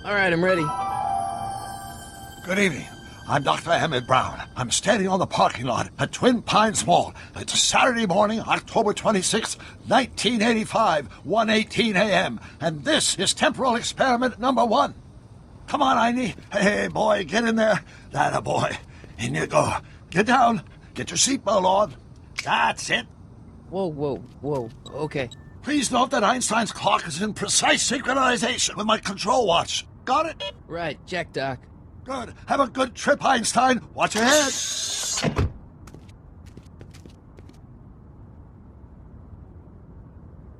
All right, I'm ready. Good evening. I'm Dr. Emmett Brown. I'm standing on the parking lot at Twin Pines Mall. It's Saturday morning, October 26, 1985, 1:18 a.m. And this is temporal experiment number 1. Come on, Einie. Hey, boy, get in there. That a boy. In you go. Get down. Get your seatbelt on. That's it. Whoa. Okay. Please note that Einstein's clock is in precise synchronization with my control watch. Got it? Right, check, Doc. Good. Have a good trip, Einstein. Watch your head.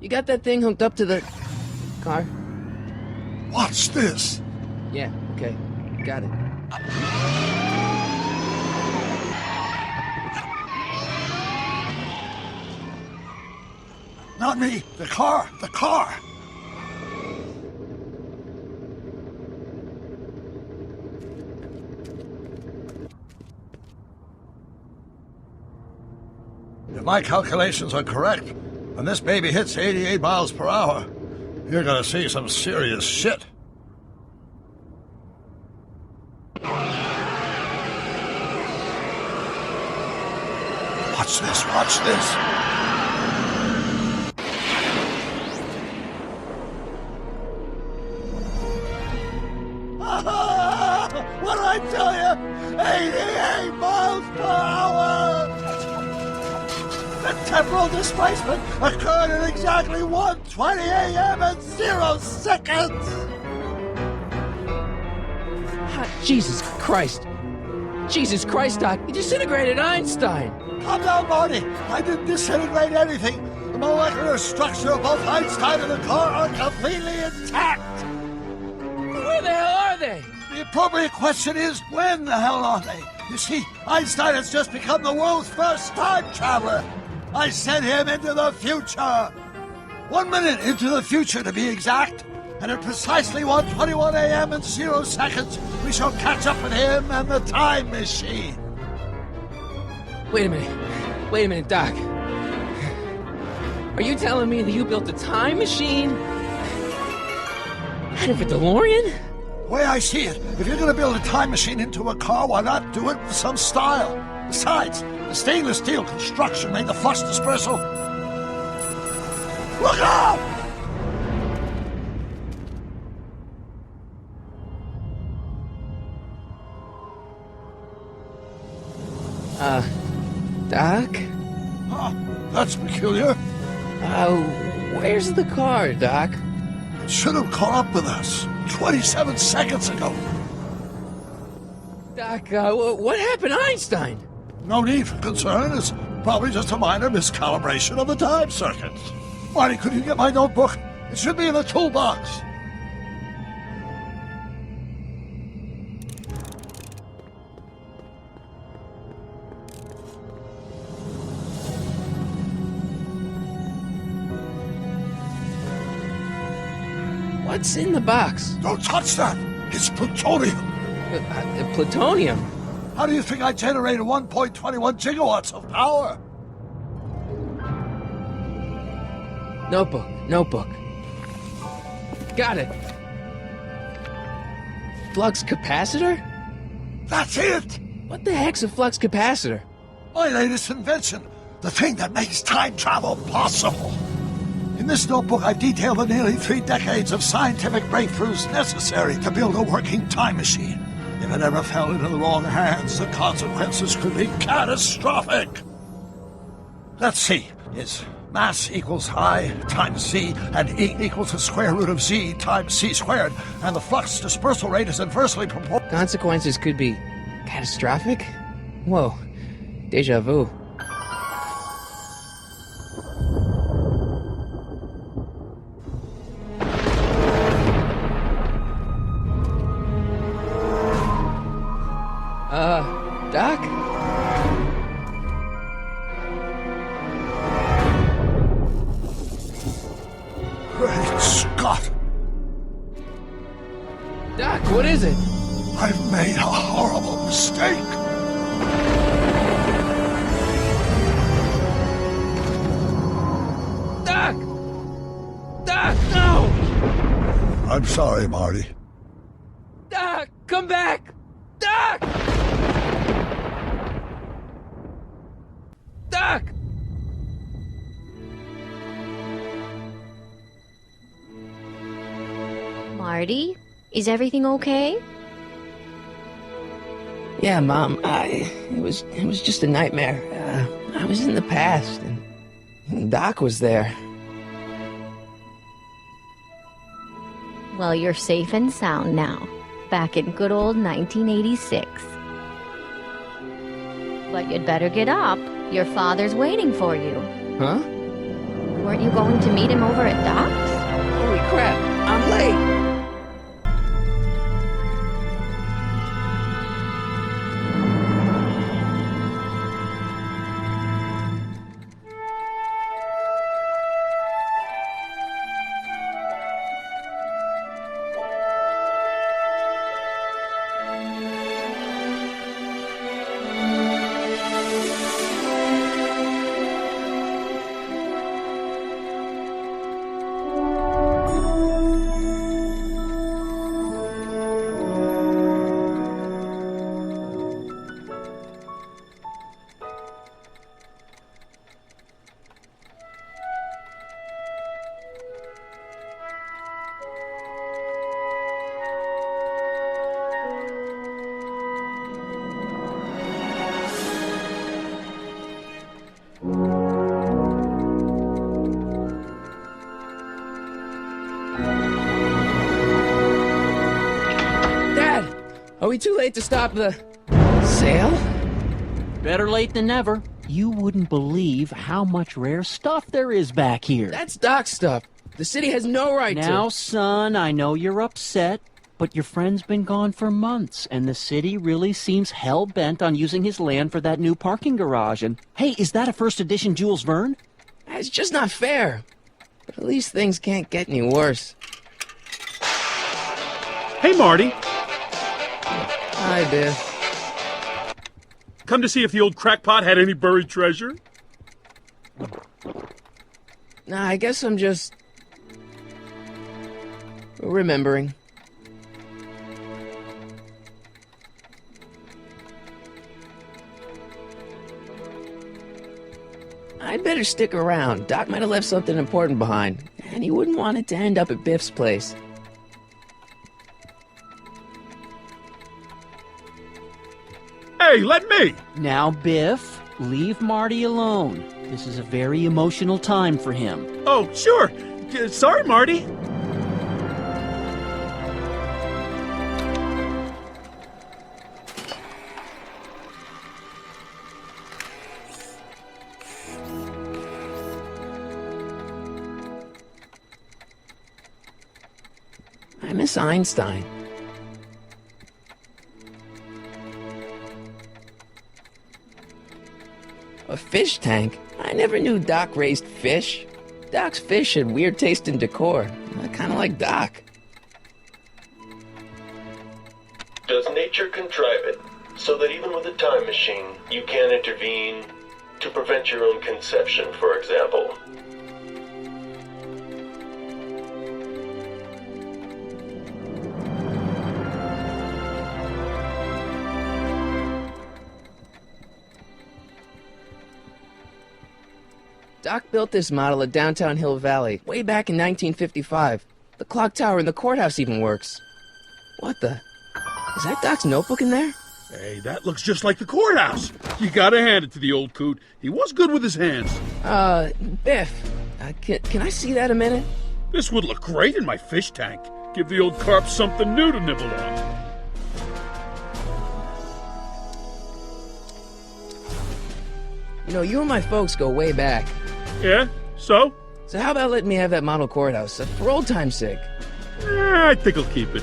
You got that thing hooked up to the car? Watch this. Yeah, okay. Got it. Not me. The car. The car. If my calculations are correct, when this baby hits 88 miles per hour, you're gonna see some serious shit. Watch this, watch this. What did I tell you? 88 miles per hour! The temporal displacement occurred at exactly 1:20 a.m. and 0 seconds! Jesus Christ. Jesus Christ, Doc. You disintegrated Einstein. Calm down, Marty. I didn't disintegrate anything. The molecular structure of both Einstein and the car are completely intact. Where the hell are they? The appropriate question is, when the hell are they? You see, Einstein has just become the world's first time traveler. I sent him into the future. 1 minute into the future, to be exact. And at precisely 1:21 a.m. and 0 seconds, we shall catch up with him and the time machine. Wait a minute, Doc. Are you telling me that you built a time machine out of a DeLorean? The way I see it, if you're going to build a time machine into a car, why not do it with some style? Besides, the stainless steel construction made the flux dispersal. Look out! Doc? Huh, that's peculiar. Where's the car, Doc? It should have caught up with us 27 seconds ago. Doc, what happened to Einstein? No need for concern. It's probably just a minor miscalibration of the time circuits. Marty, could you get my notebook? It should be in the toolbox. What's in the box? Don't touch that. It's plutonium. Plutonium? How do you think I generated 1.21 gigawatts of power? Notebook. Got it. Flux capacitor? That's it! What the heck's a flux capacitor? My latest invention. The thing that makes time travel possible. In this notebook, I've detailed the nearly 3 decades of scientific breakthroughs necessary to build a working time machine. If it ever fell into the wrong hands, the consequences could be catastrophic. Let's see. Is mass equals I times c, and E equals the square root of z times c squared, and the flux dispersal rate is inversely proportional. Consequences could be catastrophic? Whoa. Deja vu. Doc? Great Scott! Doc, what is it? I've made a horrible mistake. Doc! Doc, no! I'm sorry, Marty. Come back! Doc! Doc! Marty, is everything okay? Yeah, Mom, it was just a nightmare. I was in the past, and Doc was there. Well, you're safe and sound now, back in good old 1986. But you'd better get up. Your father's waiting for you. Huh? Weren't you going to meet him over at Doc's? Holy crap, I'm late! Are we too late to stop the sale? Better late than never. You wouldn't believe how much rare stuff there is back here. That's Doc's stuff. The city has no right to... Now, son, I know you're upset, but your friend's been gone for months, and the city really seems hell-bent on using his land for that new parking garage. And, hey, is that a first edition Jules Verne? It's just not fair. But at least things can't get any worse. Hey, Marty. Hi, Biff. Come to see if the old crackpot had any buried treasure? Nah, I guess I'm just... remembering. I'd better stick around. Doc might have left something important behind, and he wouldn't want it to end up at Biff's place. Hey, let me! Now, Biff, leave Marty alone. This is a very emotional time for him. Oh, sure. Sorry, Marty. I miss Einstein. A fish tank? I never knew Doc raised fish. Doc's fish had weird taste and decor. I kind of like Doc. Does nature contrive it so that even with a time machine, you can intervene to prevent your own conception, for example? Doc built this model at downtown Hill Valley, way back in 1955. The clock tower in the courthouse even works. What the? Is that Doc's notebook in there? Hey, that looks just like the courthouse. You gotta hand it to the old coot. He was good with his hands. Biff, can I see that a minute? This would look great in my fish tank. Give the old carp something new to nibble on. You know, you and my folks go way back. Yeah? So? So how about letting me have that model courthouse, for old time's sake? I think I'll keep it.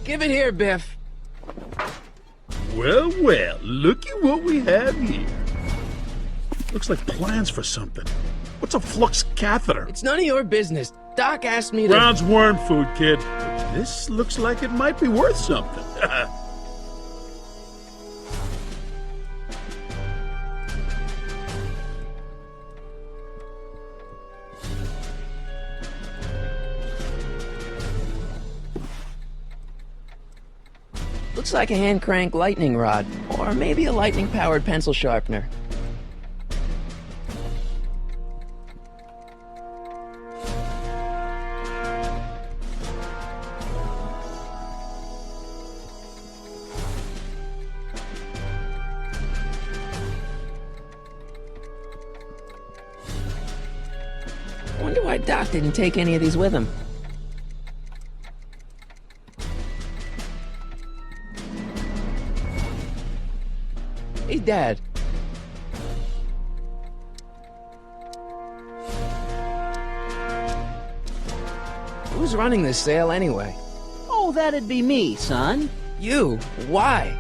Give it here, Biff. Well, well, looky what we have here. Looks like plans for something. What's a flux catheter? It's none of your business. Doc asked me to... Brown's worm food, kid. But this looks like it might be worth something. Looks like a hand-crank lightning rod, or maybe a lightning-powered pencil sharpener. Wonder why Doc didn't take any of these with him. Hey, Dad. Who's running this sale anyway? Oh, that'd be me, son. You? Why?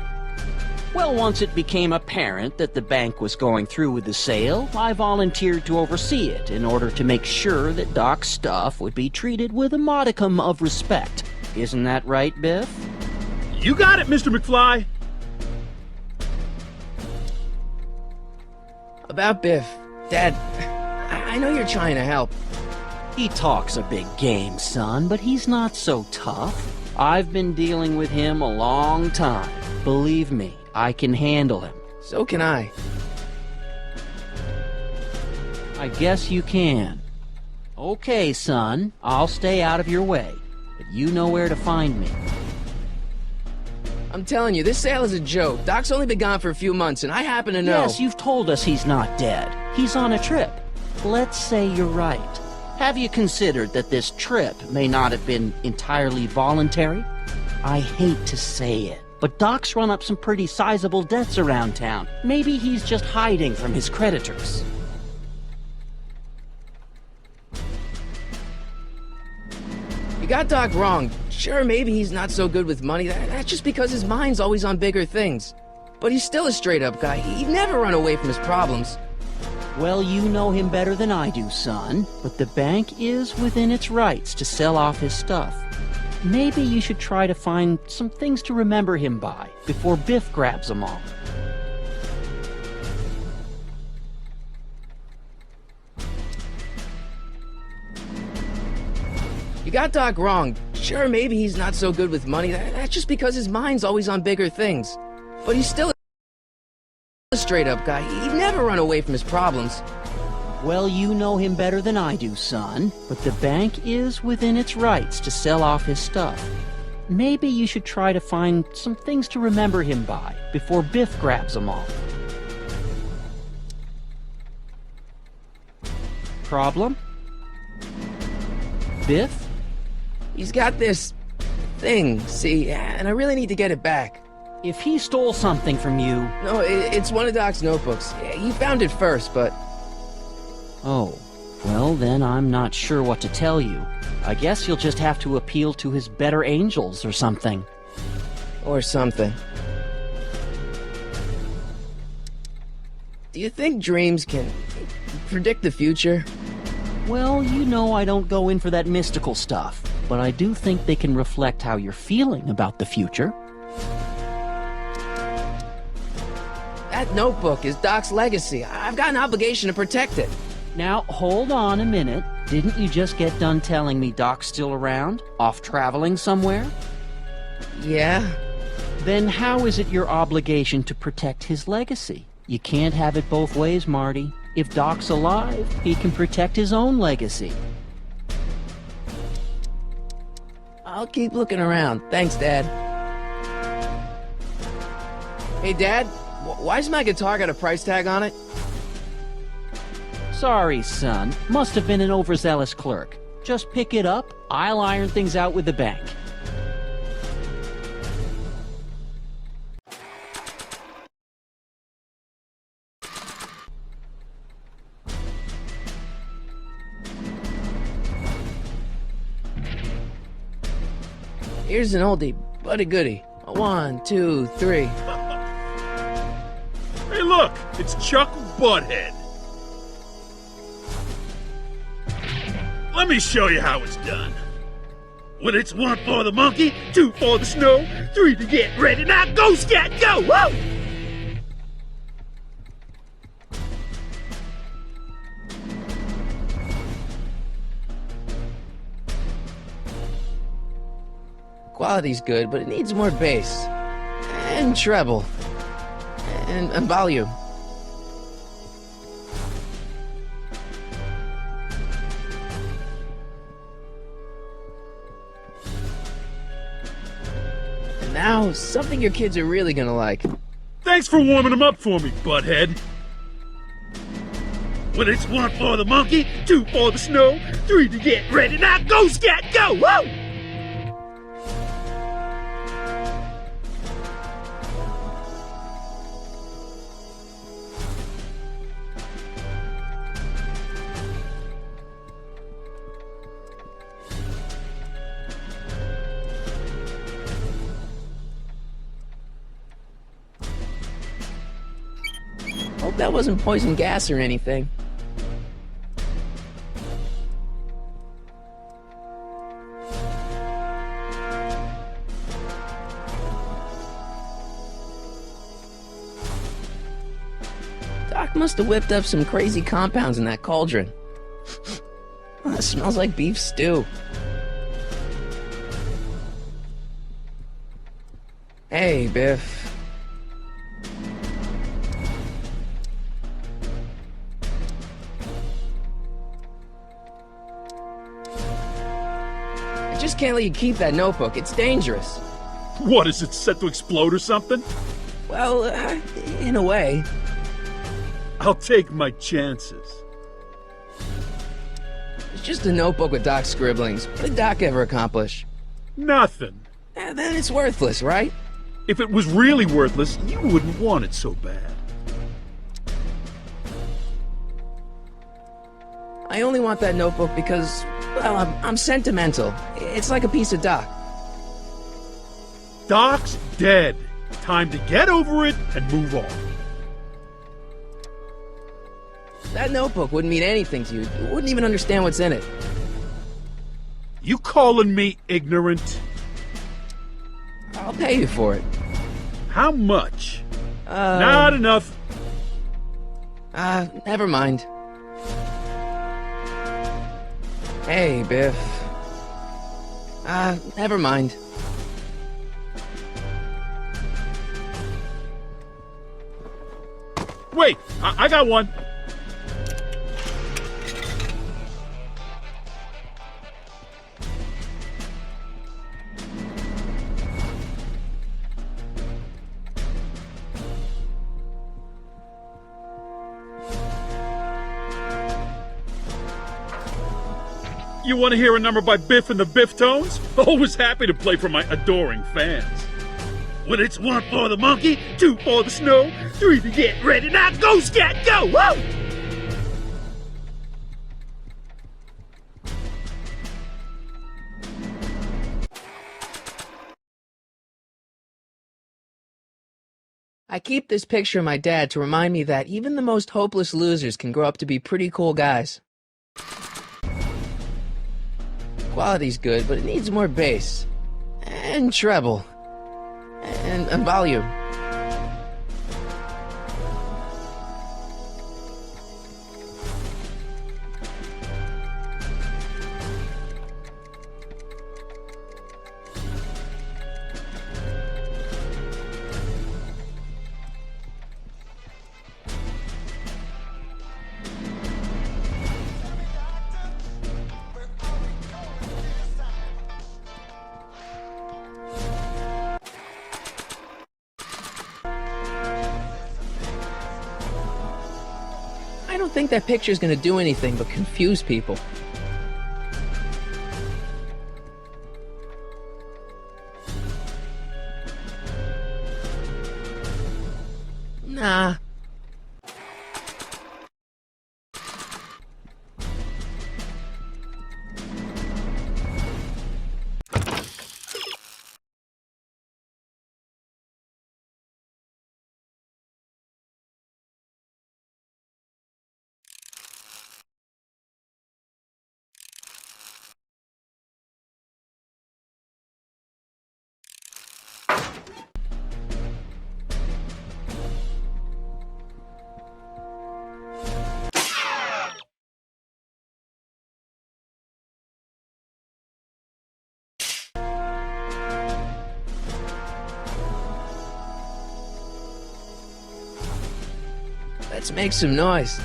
Well, once it became apparent that the bank was going through with the sale, I volunteered to oversee it in order to make sure that Doc's stuff would be treated with a modicum of respect. Isn't that right, Biff? You got it, Mr. McFly. About Biff. Dad, I know you're trying to help. He talks a big game, son, but he's not so tough. I've been dealing with him a long time. Believe me, I can handle him. So can I. I guess you can. Okay, son, I'll stay out of your way, but you know where to find me. I'm telling you, this sale is a joke. Doc's only been gone for a few months, and I happen to know... Yes, you've told us he's not dead. He's on a trip. Let's say you're right. Have you considered that this trip may not have been entirely voluntary? I hate to say it, but Doc's run up some pretty sizable debts around town. Maybe he's just hiding from his creditors. You got Doc wrong. Sure, maybe he's not so good with money. That's just because his mind's always on bigger things. But he's still a straight-up guy. He'd never run away from his problems. Well, you know him better than I do, son. But the bank is within its rights to sell off his stuff. Maybe you should try to find some things to remember him by before Biff grabs them all. You got Doc wrong. Sure, maybe he's not so good with money. That's just because his mind's always on bigger things. But he's still a straight-up guy. He'd never run away from his problems. Well, you know him better than I do, son. But the bank is within its rights to sell off his stuff. Maybe you should try to find some things to remember him by before Biff grabs them all. Problem? Biff? He's got this thing, see, and I really need to get it back. If he stole something from you... No, it's one of Doc's notebooks. Yeah, he found it first, but... Oh, well then I'm not sure what to tell you. I guess you'll just have to appeal to his better angels or something. Or something. Do you think dreams can predict the future? Well, you know I don't go in for that mystical stuff, but I do think they can reflect how you're feeling about the future. That notebook is Doc's legacy. I've got an obligation to protect it. Now, hold on a minute. Didn't you just get done telling me Doc's still around? Off traveling somewhere? Yeah? Then how is it your obligation to protect his legacy? You can't have it both ways, Marty. If Doc's alive, he can protect his own legacy. I'll keep looking around. Thanks, Dad. Hey, Dad, why's my guitar got a price tag on it? Sorry, son. Must have been an overzealous clerk. Just pick it up. I'll iron things out with the bank. Here's an oldie, but a goodie. 1, 2, 3. Hey, look! It's Chuck Butthead. Let me show you how it's done. When it's 1 for the monkey, 2 for the snow, 3 to get ready. Now go, Scat, go! Woo! Quality's good, but it needs more bass. and treble, and volume. And now, something your kids are really gonna like. Thanks for warming them up for me, butthead. Well, it's 1 for the monkey, 2 for the snow, 3 to get ready. Now go, scat, go! Woo! Hope that wasn't poison gas or anything. Doc must have whipped up some crazy compounds in that cauldron. That smells like beef stew. Hey, Biff. I just can't let you keep that notebook. It's dangerous. What, is it set to explode or something? Well, in a way. I'll take my chances. It's just a notebook with Doc's scribblings. What did Doc ever accomplish? Nothing. Then it's worthless, right? If it was really worthless, you wouldn't want it so bad. I only want that notebook because, well, I'm sentimental. It's like a piece of Doc. Doc's dead. Time to get over it and move on. That notebook wouldn't mean anything to you. You wouldn't even understand what's in it. You calling me ignorant? I'll pay you for it. How much? Not enough. Never mind. Hey, Biff. Never mind. Wait, I got one. You want to hear a number by Biff and the Biff Tones? Always happy to play for my adoring fans. Well, it's 1 for the monkey, 2 for the snow, 3 to get ready. Now go, scat, go! Woo! I keep this picture of my dad to remind me that even the most hopeless losers can grow up to be pretty cool guys. Quality's good, but it needs more bass. And treble. And volume. I don't think that picture's gonna do anything but confuse people. Nah. Let's make some noise.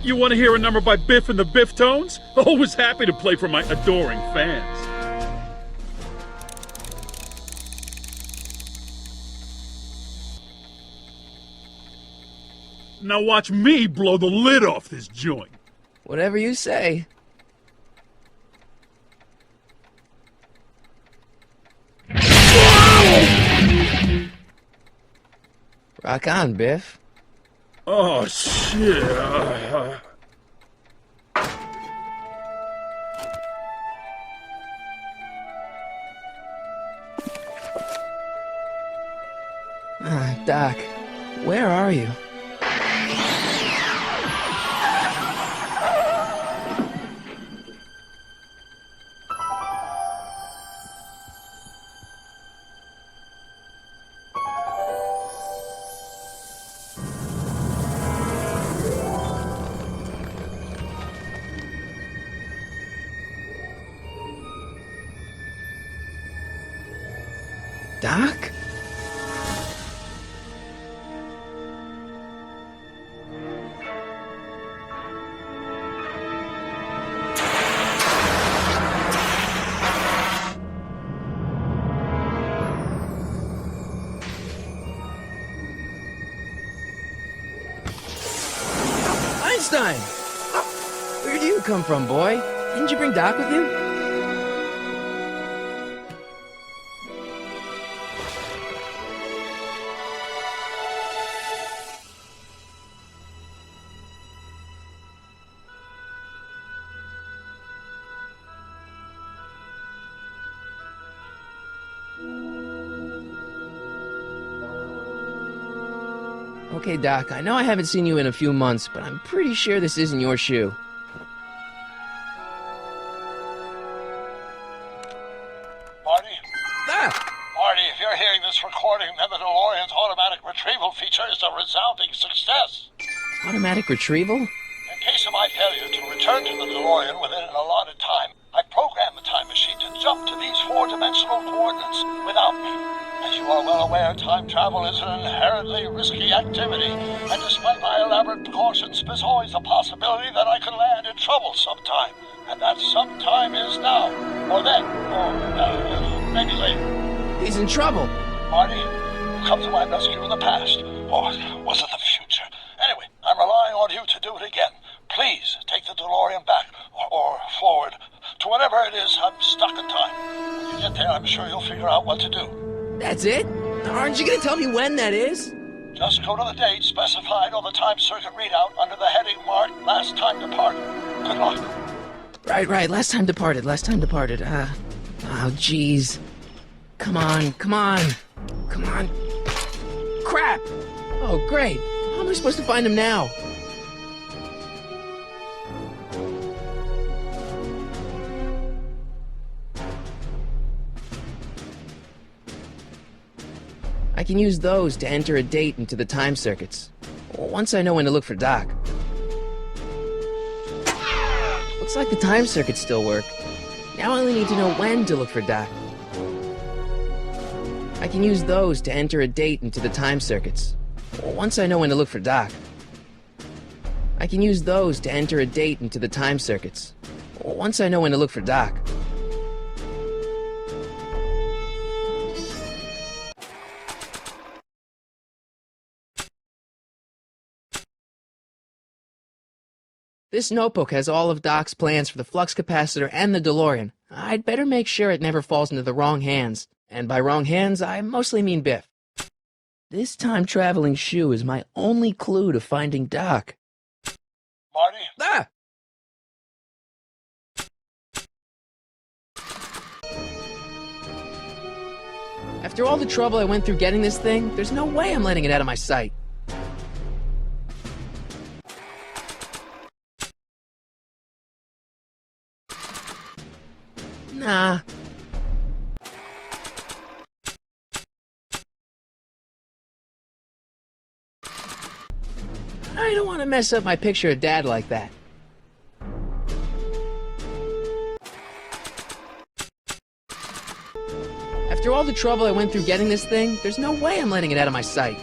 You want to hear a number by Biff and the Biff Tones? Always happy to play for my adoring fans. Now watch me blow the lid off this joint. Whatever you say. Rock on, Biff. Oh, shit. Doc, where are you? Doc? Einstein! Where do you come from, boy? Didn't you bring Doc with you? Okay, Doc, I know I haven't seen you in a few months, but I'm pretty sure this isn't your shoe. Marty? Ah! Marty, if you're hearing this recording, then the DeLorean's automatic retrieval feature is a resounding success. Automatic retrieval? In case of my failure to return to the DeLorean within an allotted time, I programmed the time machine to jump to these four-dimensional coordinates without me. As you are well aware, time travel is an inherently risky activity, and despite my elaborate precautions, there's always a possibility that I could land in trouble sometime. And that sometime is now, or then, or maybe later. He's in trouble. Marty, you come to my rescue in the past, or was it the future? Anyway, I'm relying on you to do it again. Please take the DeLorean back, or forward, to whatever it is I'm stuck in time. When you get there, I'm sure you'll figure out what to do. That's it? Aren't you gonna tell me when that is? Just go to the date specified on the time circuit readout under the heading marked Last Time Departed. Good luck. Right, last time departed. Oh, jeez. Come on. Crap! Oh, great. How am I supposed to find him now? I can use those to enter a date into the time circuits. Once I know when to look for Doc. Looks like the time circuits still work. Now I only need to know when to look for Doc. I can use those to enter a date into the time circuits. Once I know when to look for Doc. I can use those to enter a date into the time circuits. Once I know when to look for Doc. This notebook has all of Doc's plans for the flux capacitor and the DeLorean. I'd better make sure it never falls into the wrong hands. And by wrong hands, I mostly mean Biff. This time-traveling shoe is my only clue to finding Doc. Marty? Ah! After all the trouble I went through getting this thing, there's no way I'm letting it out of my sight. Nah. I don't want to mess up my picture of Dad like that. After all the trouble I went through getting this thing, there's no way I'm letting it out of my sight.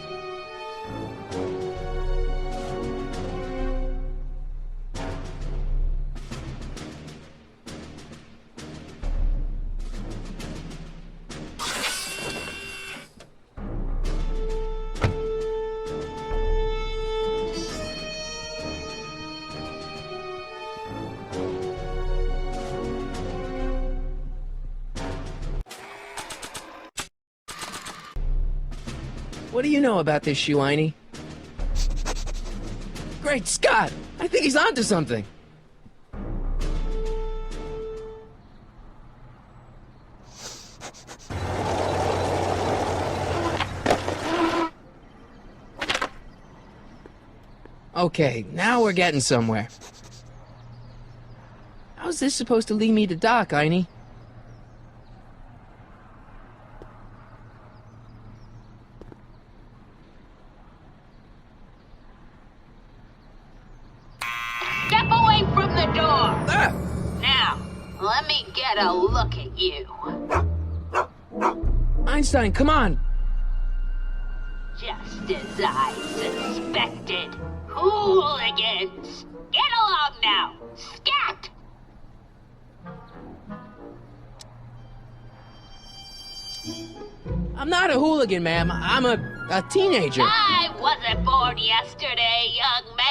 What do you know about this shoe, Einie? Great Scott! I think he's onto something! Okay, now we're getting somewhere. How's this supposed to lead me to Doc, Einie? Step away from the door! Ah! Now, let me get a look at you. Einstein, come on! Just as I suspected. Hooligans! Get along now! Scat! I'm not a hooligan, ma'am. I'm a teenager. I wasn't born yesterday, young man.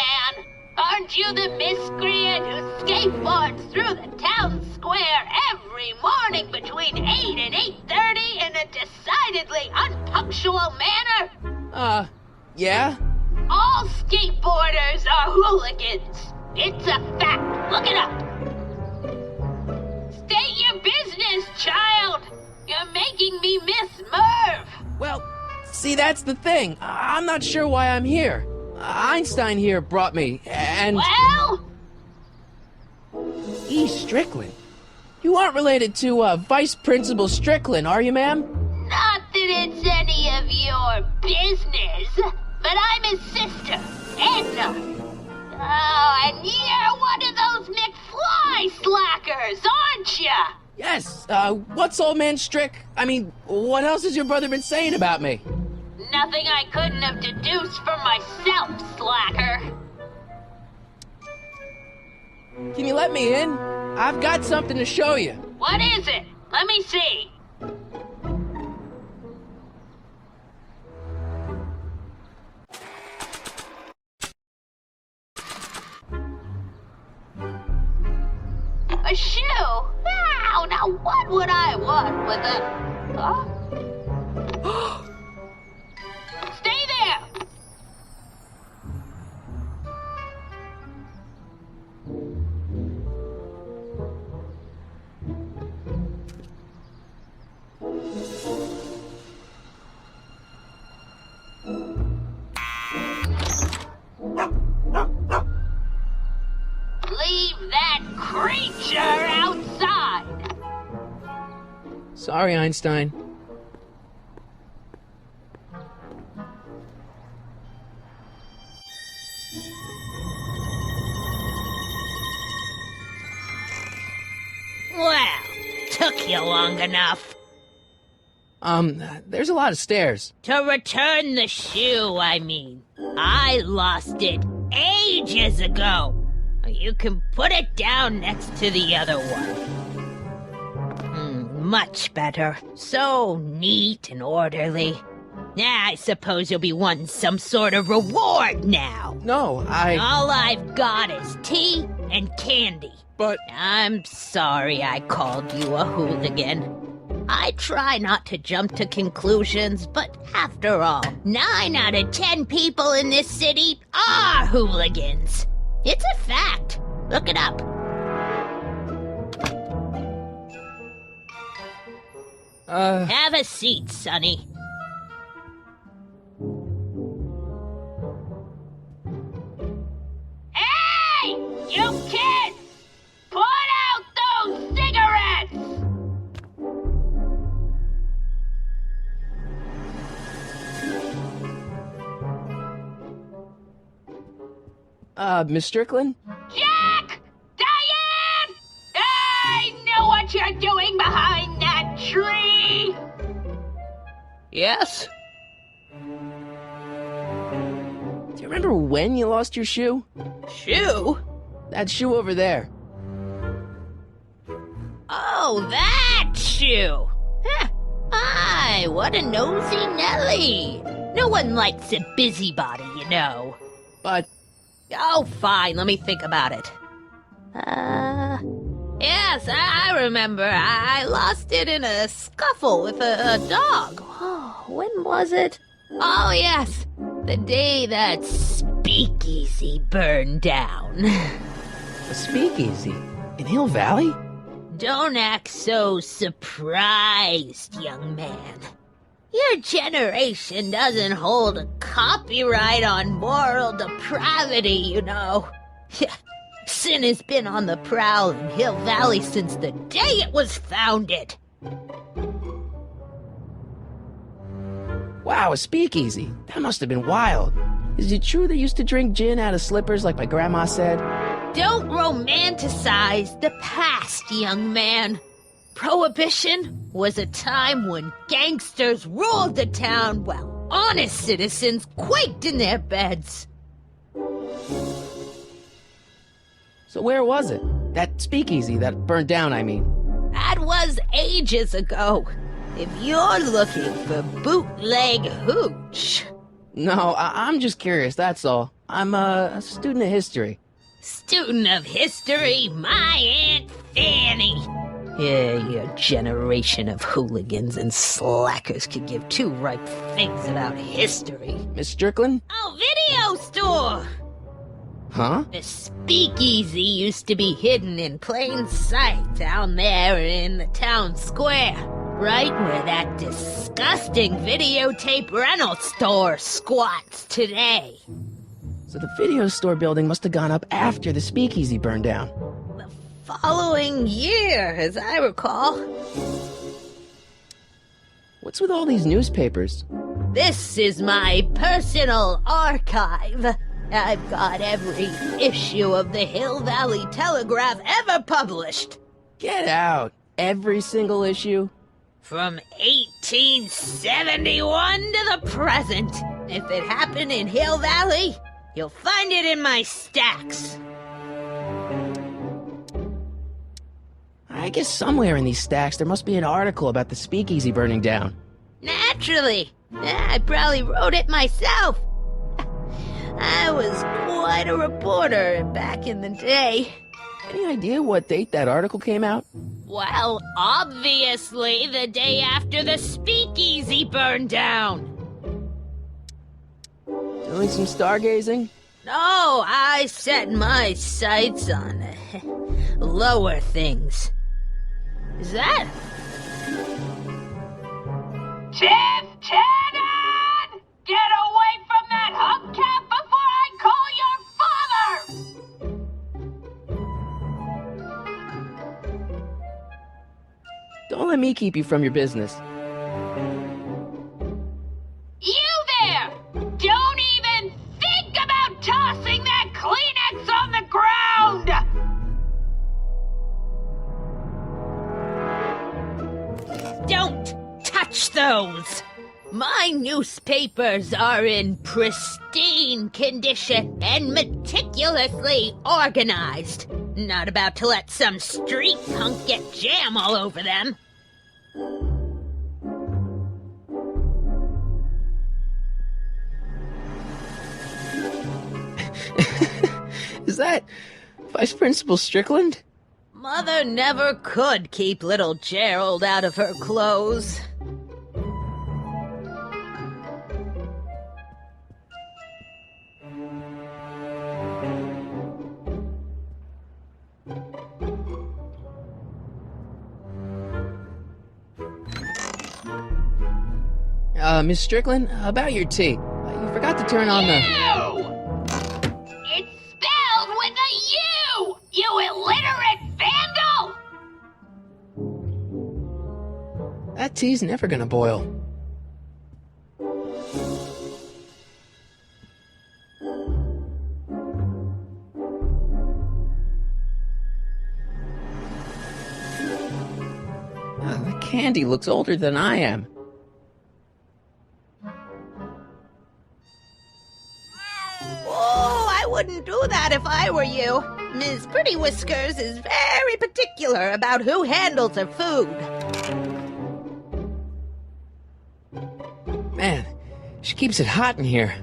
Aren't you the miscreant who skateboards through the town square every morning between 8 and 8:30 in a decidedly unpunctual manner? Yeah? All skateboarders are hooligans. It's a fact. Look it up. State your business, child. You're making me miss Merv. Well, see, that's the thing. I'm not sure why I'm here. Einstein here brought me, and... Well? E. Strickland. You aren't related to, Vice Principal Strickland, are you, ma'am? Not that it's any of your business, but I'm his sister, Edna. Oh, and you're one of those McFly slackers, aren't ya? Yes, what's old man Strick? I mean, what else has your brother been saying about me? Nothing I couldn't have deduced for myself, slacker. Can you let me in? I've got something to show you. What is it? Let me see. A shoe? Wow, now what would I want with a... Huh? Stay there! Leave that creature outside! Sorry, Einstein. Well, took you long enough. There's a lot of stairs. To return the shoe, I mean. I lost it ages ago. You can put it down next to the other one. Much better. So neat and orderly. I suppose you'll be wanting some sort of reward now. No, All I've got is tea and candy. But... I'm sorry I called you a hooligan. I try not to jump to conclusions, but after all, 9 out of 10 people in this city are hooligans. It's a fact. Look it up. Have a seat, Sonny. Hey! You kids! Put out those cigarettes! Miss Strickland? Jack! Diane! I know what you're doing behind that tree! Yes? Do you remember when you lost your shoe? Shoe? That shoe over there. Oh, that shoe! Huh. Aye, what a nosy Nelly! No one likes a busybody, you know. But Oh, fine, let me think about it. Yes, I remember. I lost it in a scuffle with a dog. Oh, when was it? Oh, yes, the day that speakeasy burned down. a speakeasy in Hill Valley? Don't act so surprised, young man. Your generation doesn't hold a copyright on moral depravity, you know. Sin has been on the prowl in Hill Valley since the day it was founded. Wow, a speakeasy. That must have been wild. Is it true they used to drink gin out of slippers like my grandma said? Don't romanticize the past, young man. Prohibition was a time when gangsters ruled the town while honest citizens quaked in their beds. So where was it? That speakeasy that burned down, I mean. That was ages ago. If you're looking for bootleg hooch. No, I'm just curious, that's all. I'm a student of history. Student of history, my Aunt Fanny. Yeah, your generation of hooligans and slackers could give two ripe figs about history. Miss Strickland? Oh, video store! Huh? The speakeasy used to be hidden in plain sight down there in the town square, right where that disgusting videotape rental store squats today. So the video store building must have gone up after the speakeasy burned down. The following year, as I recall. What's with all these newspapers? This is my personal archive. I've got every issue of the Hill Valley Telegraph ever published. Get out. Every single issue? From 1871 to the present. If it happened in Hill Valley, you'll find it in my stacks. I guess somewhere in these stacks there must be an article about the speakeasy burning down. Naturally. I probably wrote it myself. I was quite a reporter back in the day. Any idea what date that article came out? Well, obviously the day after the speakeasy burned down. Doing some stargazing? No, I set my sights on lower things. Is that? Tiff Tannen! Get away from that hubcap before I call your father! Don't let me keep you from your business. You there! Don't even think about tossing that Kleenex on the ground! Don't touch those! My newspapers are in pristine condition and meticulously organized. Not about to let some street punk get jam all over them. Is that Vice Principal Strickland? Mother never could keep little Gerald out of her clothes. Miss Strickland, about your tea. You forgot to turn on the... It's spelled with a U! You illiterate vandal! That tea's never gonna boil. candy looks older than I am. Oh, I wouldn't do that if I were you. Miss Pretty Whiskers is very particular about who handles her food. Man, she keeps it hot in here.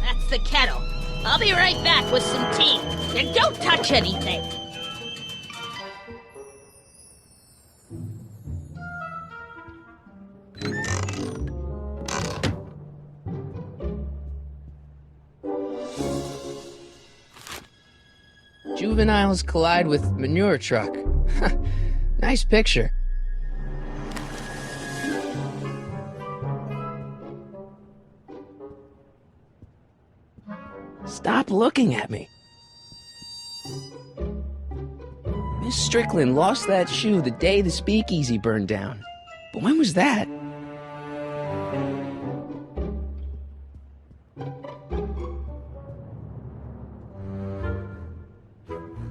That's the kettle. I'll be right back with some tea. And don't touch anything. Juveniles collide with manure truck. Nice picture. Stop looking at me. Miss Strickland lost that shoe the day the speakeasy burned down. But when was that?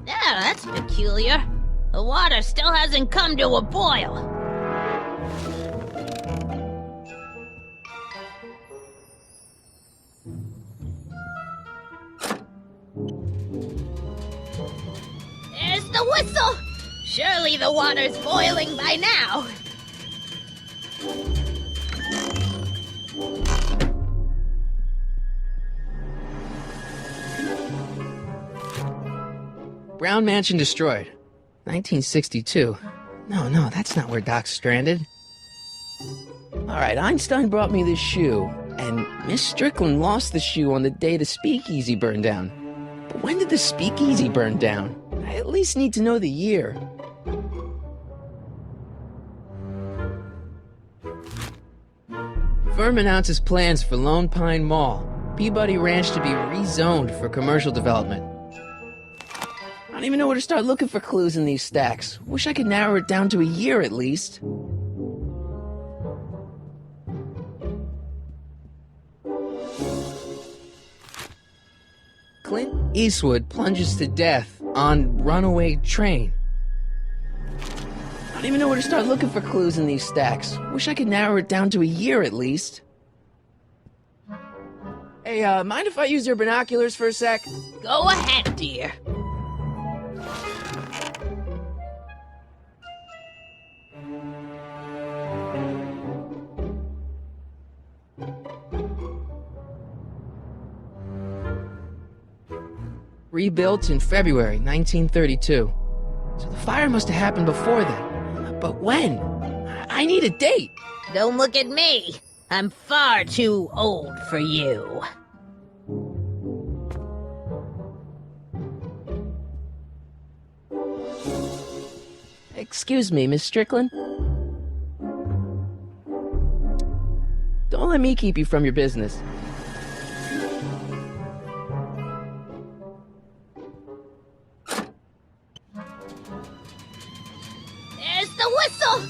Yeah, that's peculiar. The water still hasn't come to a boil. There's the whistle! Surely the water's boiling by now. Brown Mansion destroyed. 1962. No, that's not where Doc's stranded. Alright, Einstein brought me this shoe, and Miss Strickland lost the shoe on the day the speakeasy burned down. But when did the speakeasy burn down? I at least need to know the year. Firm announces plans for Lone Pine Mall, Peabody Ranch to be rezoned for commercial development. I don't even know where to start looking for clues in these stacks. Wish I could narrow it down to a year at least. Clint Eastwood plunges to death on runaway train. I don't even know where to start looking for clues in these stacks. Wish I could narrow it down to a year at least. Hey, mind if I use your binoculars for a sec? Go ahead, dear. Rebuilt in February 1932. So the fire must have happened before then. But when? I need a date. Don't look at me. I'm far too old for you. Excuse me, Miss Strickland? Don't let me keep you from your business. There's the whistle!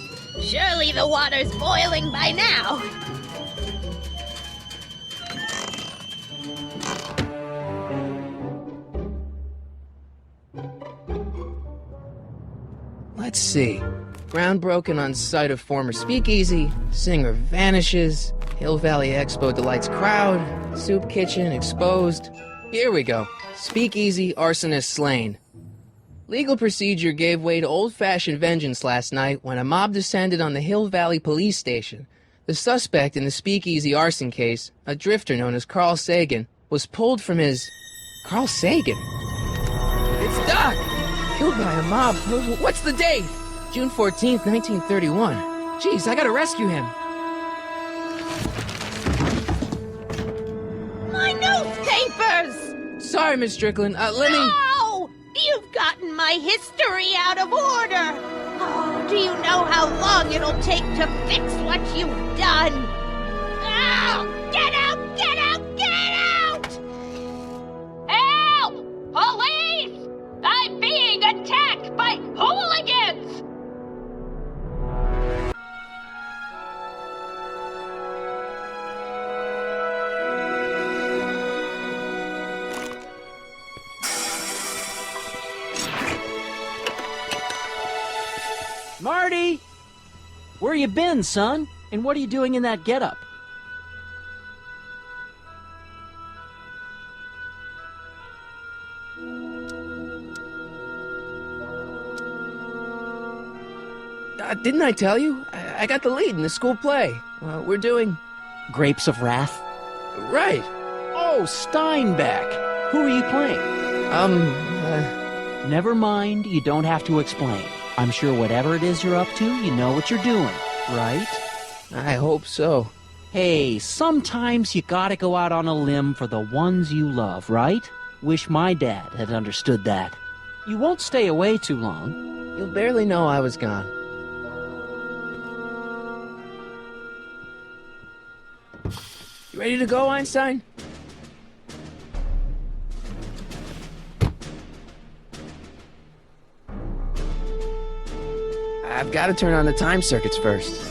Surely the water's boiling by now. Let's see. Ground broken on site of former speakeasy. Singer vanishes. Hill Valley Expo delights crowd. Soup kitchen exposed. Here we go. Speakeasy arsonist slain. Legal procedure gave way to old-fashioned vengeance last night when a mob descended on the Hill Valley police station. The suspect in the speakeasy arson case, a drifter known as Carl Sagan, was pulled from his... Carl Sagan? It's Doc! Killed by a mob. What's the date? June 14th, 1931. Jeez, I gotta rescue him. My newspapers! Sorry, Miss Strickland. Let me... No! You've gotten my history out of order! Oh, do you know how long it'll take to fix what you've done? Oh, get out! Get out! Get out! Help! Police! I'm being attacked by hooligans! Marty! Where you been, son? And what are you doing in that getup? Didn't I tell you? I got the lead in the school play. We're doing... Grapes of Wrath? Right. Oh, Steinbeck! Who are you playing? Never mind, you don't have to explain. I'm sure whatever it is you're up to, you know what you're doing, right? I hope so. Hey, sometimes you gotta go out on a limb for the ones you love, right? Wish my dad had understood that. You won't stay away too long. You'll barely know I was gone. You ready to go, Einstein? I've got to turn on the time circuits first.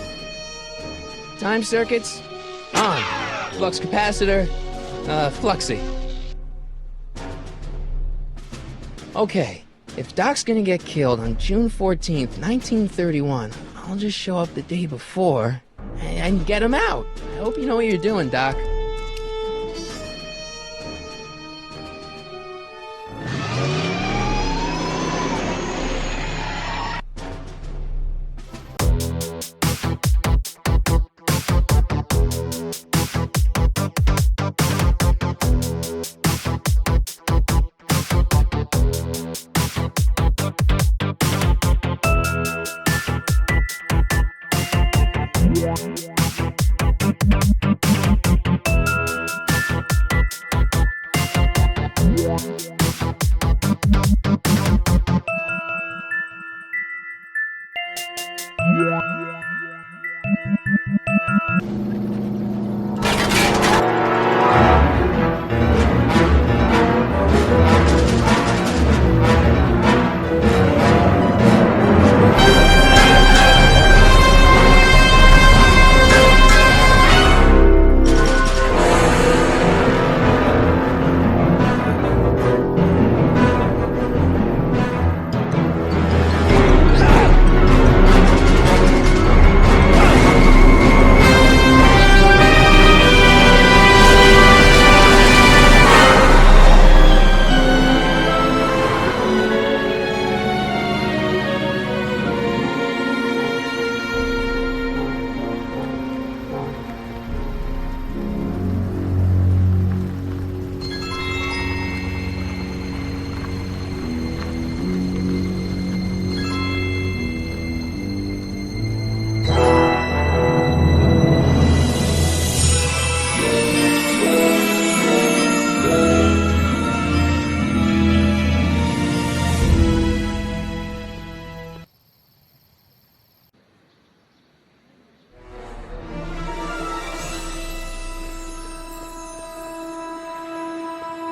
Time circuits, on. Flux capacitor, fluxy. Okay, if Doc's gonna get killed on June 14th, 1931, I'll just show up the day before and get him out. I hope you know what you're doing, Doc.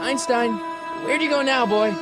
Einstein, where'd you go now, boy?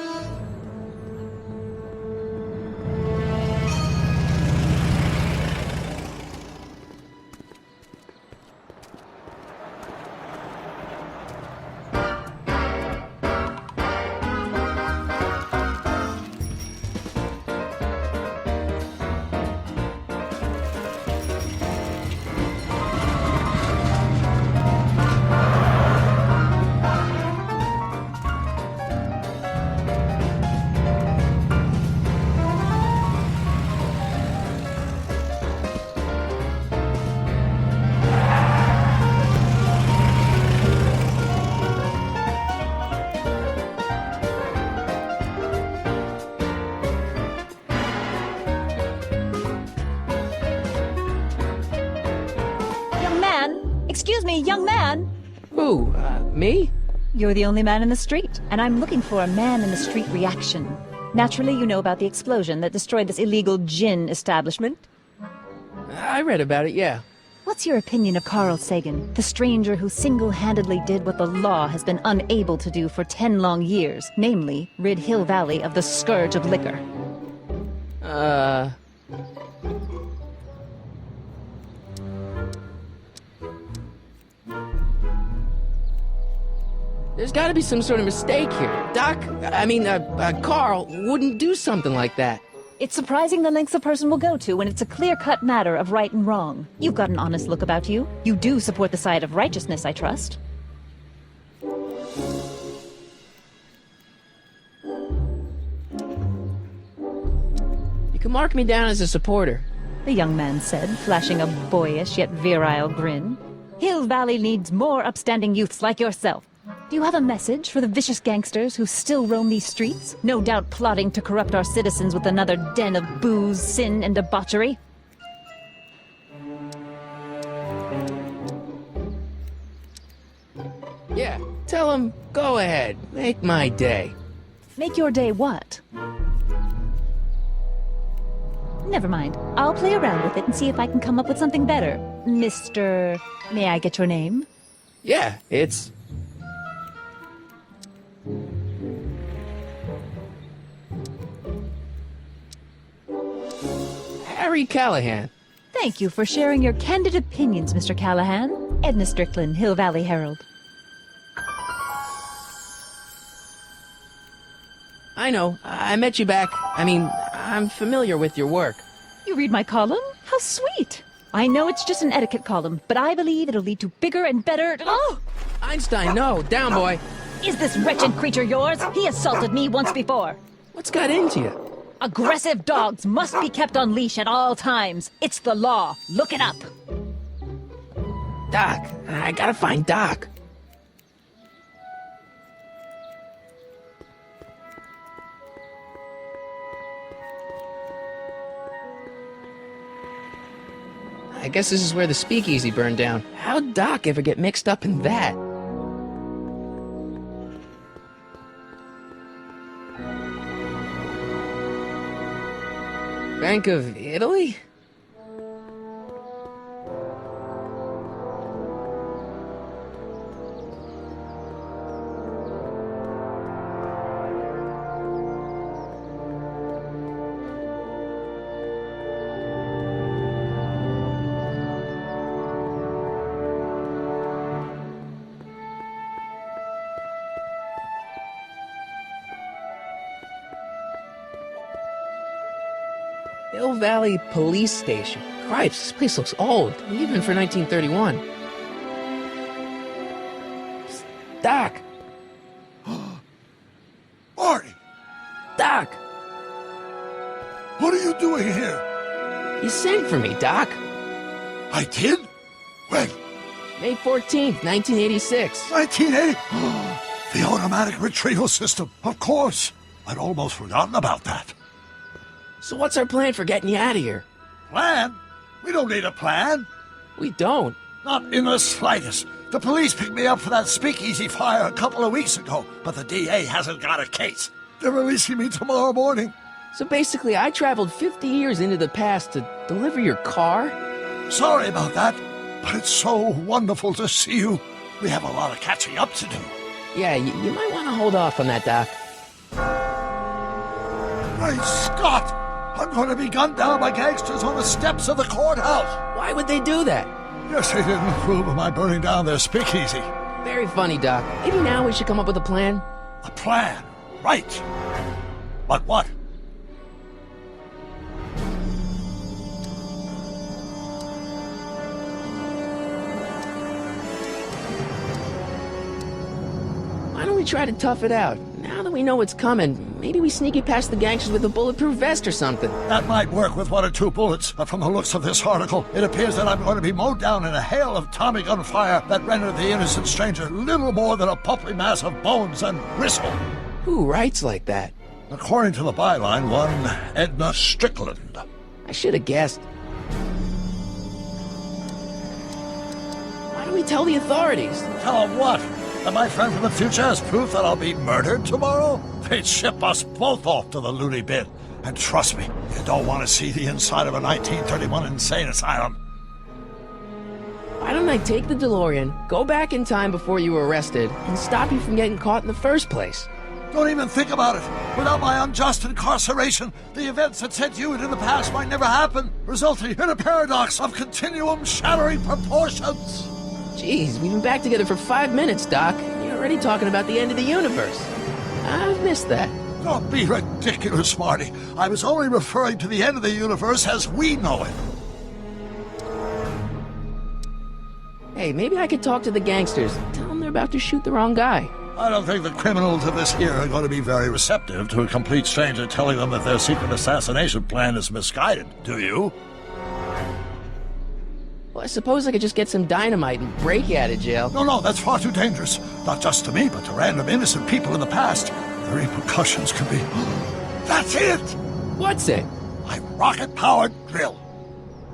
Excuse me, young man. Who, me? You're the only man in the street, and I'm looking for a man-in-the-street reaction. Naturally, you know about the explosion that destroyed this illegal gin establishment. I read about it, yeah. What's your opinion of Carl Sagan, the stranger who single-handedly did what the law has been unable to do for 10 long years, namely, rid Hill Valley of the scourge of liquor? There's gotta be some sort of mistake here. Carl wouldn't do something like that. It's surprising the lengths a person will go to when it's a clear-cut matter of right and wrong. You've got an honest look about you. You do support the side of righteousness, I trust. You can mark me down as a supporter. The young man said, flashing a boyish yet virile grin. Hill Valley needs more upstanding youths like yourself. Do you have a message for the vicious gangsters who still roam these streets? No doubt plotting to corrupt our citizens with another den of booze, sin, and debauchery. Yeah, tell them, go ahead, make my day. Make your day what? Never mind. I'll play around with it and see if I can come up with something better. Mr. May I get your name? Yeah, it's... Harry Callahan. Thank you for sharing your candid opinions, Mr. Callahan. Edna Strickland, Hill Valley Herald. I know, I met you back. I'm familiar with your work. You read my column? How sweet! I know it's just an etiquette column, but I believe it'll lead to bigger and better... Oh! Einstein, no, down, boy. Is this wretched creature yours? He assaulted me once before. What's got into you? Aggressive dogs must be kept on leash at all times. It's the law. Look it up. Doc, I gotta find Doc. I guess this is where the speakeasy burned down. How'd Doc ever get mixed up in that? Bank of Italy? Hill Valley Police Station. Cripes, this place looks old, even for 1931. Psst, Doc! Marty! Doc! What are you doing here? You sent for me, Doc. I did? When? May 14th, 1986. 1980? The automatic retrieval system. Of course. I'd almost forgotten about that. So what's our plan for getting you out of here? Plan? We don't need a plan. We don't. Not in the slightest. The police picked me up for that speakeasy fire a couple of weeks ago, but the DA hasn't got a case. They're releasing me tomorrow morning. So basically, I traveled 50 years into the past to deliver your car? Sorry about that, but it's so wonderful to see you. We have a lot of catching up to do. Yeah, you might want to hold off on that, Doc. Great Scott! I'm going to be gunned down by gangsters on the steps of the courthouse. Why would they do that? Guess they didn't approve of my burning down their speakeasy. Very funny, Doc. Maybe now we should come up with a plan. A plan? Right. But what? Why don't we try to tough it out? Now that we know what's coming, maybe we sneak it past the gangsters with a bulletproof vest or something. That might work with 1 or 2 bullets, but from the looks of this article, it appears that I'm going to be mowed down in a hail of Tommy gun fire that rendered the innocent stranger little more than a pulpy mass of bones and gristle. Who writes like that? According to the byline, one Edna Strickland. I should have guessed. Why don't we tell the authorities? Tell them what? That my friend from the future has proof that I'll be murdered tomorrow? They'd ship us both off to the loony bin. And trust me, you don't want to see the inside of a 1931 insane asylum. Why don't I take the DeLorean, go back in time before you were arrested, and stop you from getting caught in the first place? Don't even think about it. Without my unjust incarceration, the events that sent you into the past might never happen, resulting in a paradox of continuum-shattering proportions. Jeez, we've been back together for 5 minutes, Doc. You're already talking about the end of the universe. I've missed that. Don't be ridiculous, Marty. I was only referring to the end of the universe as we know it. Hey, maybe I could talk to the gangsters. Tell them they're about to shoot the wrong guy. I don't think the criminals of this era are going to be very receptive to a complete stranger telling them that their secret assassination plan is misguided, do you? Well, I suppose I could just get some dynamite and break you out of jail. No, that's far too dangerous. Not just to me, but to random innocent people in the past. The repercussions could be... That's it! What's it? My rocket-powered drill.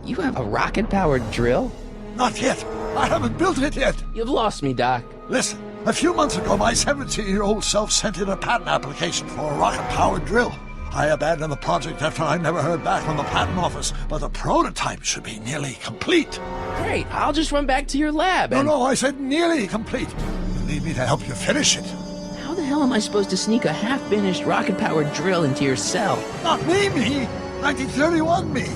You have a rocket-powered drill? Not yet. I haven't built it yet. You've lost me, Doc. Listen, a few months ago, my 17-year-old self sent in a patent application for a rocket-powered drill. I abandoned the project after I never heard back from the patent office, but the prototype should be nearly complete. Great, I'll just run back to your lab and... No, I said nearly complete. You need me to help you finish it. How the hell am I supposed to sneak a half-finished rocket-powered drill into your cell? Not me. 1931 me.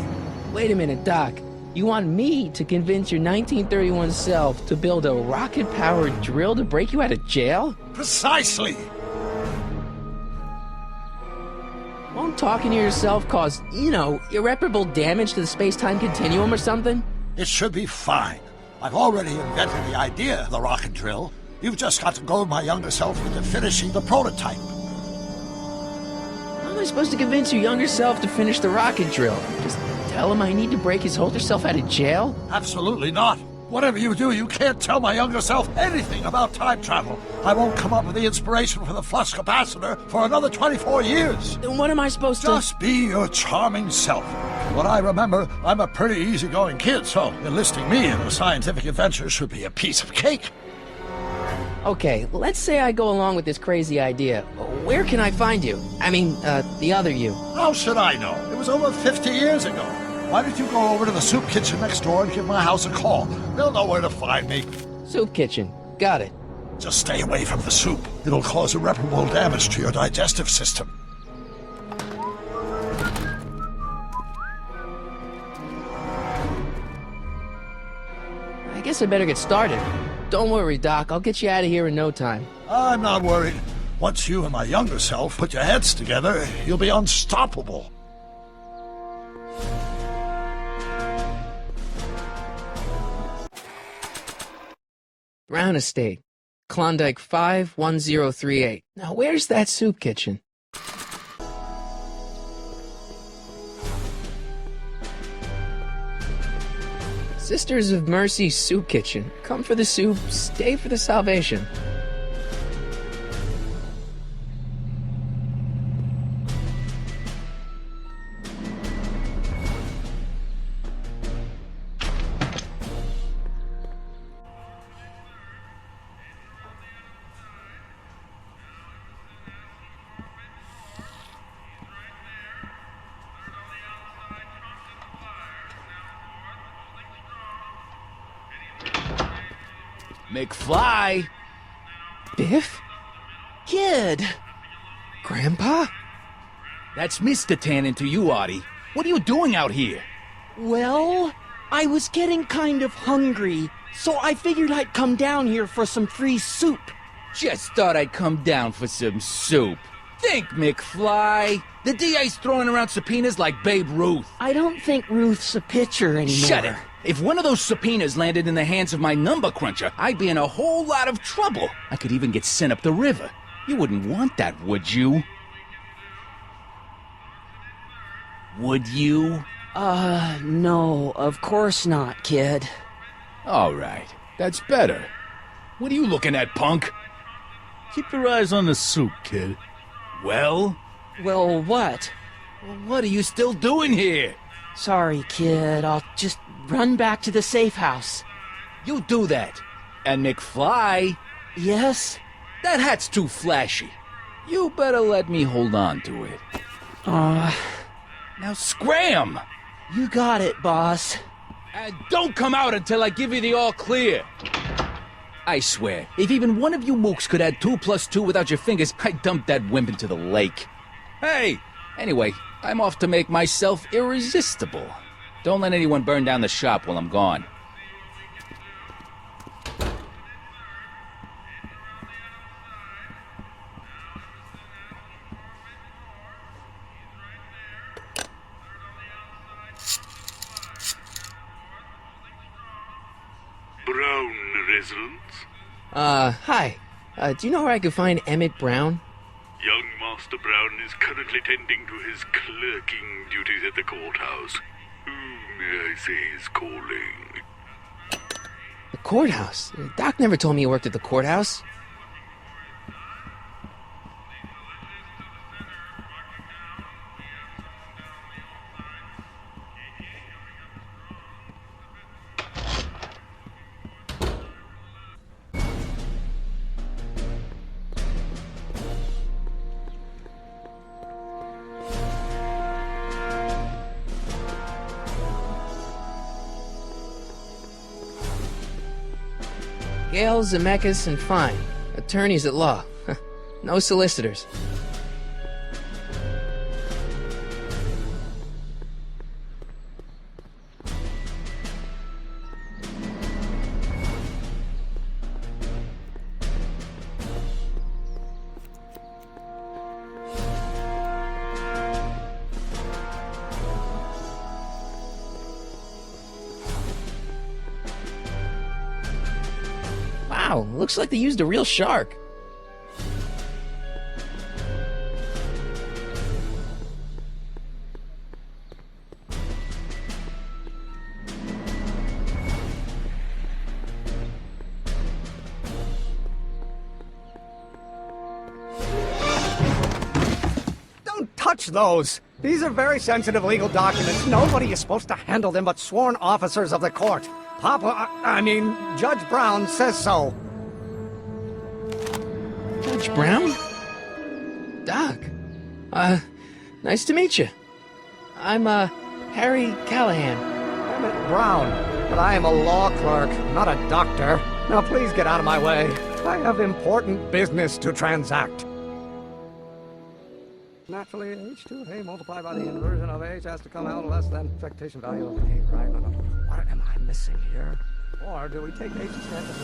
Wait a minute, Doc. You want me to convince your 1931 self to build a rocket-powered drill to break you out of jail? Precisely. Won't talking to yourself cause, irreparable damage to the space-time continuum or something? It should be fine. I've already invented the idea of the rocket drill. You've just got to goad my younger self into finishing the prototype. How am I supposed to convince your younger self to finish the rocket drill? Just tell him I need to break his older self out of jail? Absolutely not. Whatever you do, you can't tell my younger self anything about time travel. I won't come up with the inspiration for the flux capacitor for another 24 years. Then what am I supposed to... Just be your charming self. What I remember, I'm a pretty easygoing kid, so enlisting me in a scientific adventure should be a piece of cake. Okay, let's say I go along with this crazy idea. Where can I find you? I mean, the other you. How should I know? It was over 50 years ago. Why don't you go over to the soup kitchen next door and give my house a call? They'll know where to find me. Soup kitchen. Got it. Just stay away from the soup. It'll cause irreparable damage to your digestive system. I guess I better get started. Don't worry, Doc. I'll get you out of here in no time. I'm not worried. Once you and my younger self put your heads together, you'll be unstoppable. Brown Estate, Klondike 51038. Now, where's that soup kitchen? Sisters of Mercy Soup Kitchen. Come for the soup, stay for the salvation. McFly! Biff? Kid! Grandpa? That's Mr. Tannen to you, Artie. What are you doing out here? Well, I was getting kind of hungry, so I figured I'd come down here for some free soup. Just thought I'd come down for some soup. Think, McFly. The DA's throwing around subpoenas like Babe Ruth. I don't think Ruth's a pitcher anymore. Shut it! If one of those subpoenas landed in the hands of my number cruncher, I'd be in a whole lot of trouble. I could even get sent up the river. You wouldn't want that, would you? Would you? No, of course not, kid. All right, that's better. What are you looking at, punk? Keep your eyes on the soup, kid. Well? Well, what? What are you still doing here? Sorry, kid. I'll just run back to the safe house. You do that. And McFly? Yes? That hat's too flashy. You better let me hold on to it. Now scram! You got it, boss. And don't come out until I give you the all clear. I swear, if even one of you mooks could add 2 plus 2 without your fingers, I'd dump that wimp into the lake. Hey! Anyway, I'm off to make myself irresistible. Don't let anyone burn down the shop while I'm gone. peasants. Hi. Do you know where I could find Emmett Brown? Young Master Brown is currently tending to his clerking duties at the courthouse. Who may I say is calling? The courthouse? Doc never told me he worked at the courthouse. Gale, Zemeckis, and Fine. Attorneys at law. No solicitors. Wow, looks like they used a real shark. Don't touch those! These are very sensitive legal documents. Nobody is supposed to handle them but sworn officers of the court. Judge Brown says so. Judge Brown? Doc. Nice to meet you. I'm, Harry Callahan. Emmett Brown, but I am a law clerk, not a doctor. Now please get out of my way. I have important business to transact. Naturally, h2a multiplied by the inversion of h has to come out less than expectation value of a, right? No. What am I missing here? Or do we take h standard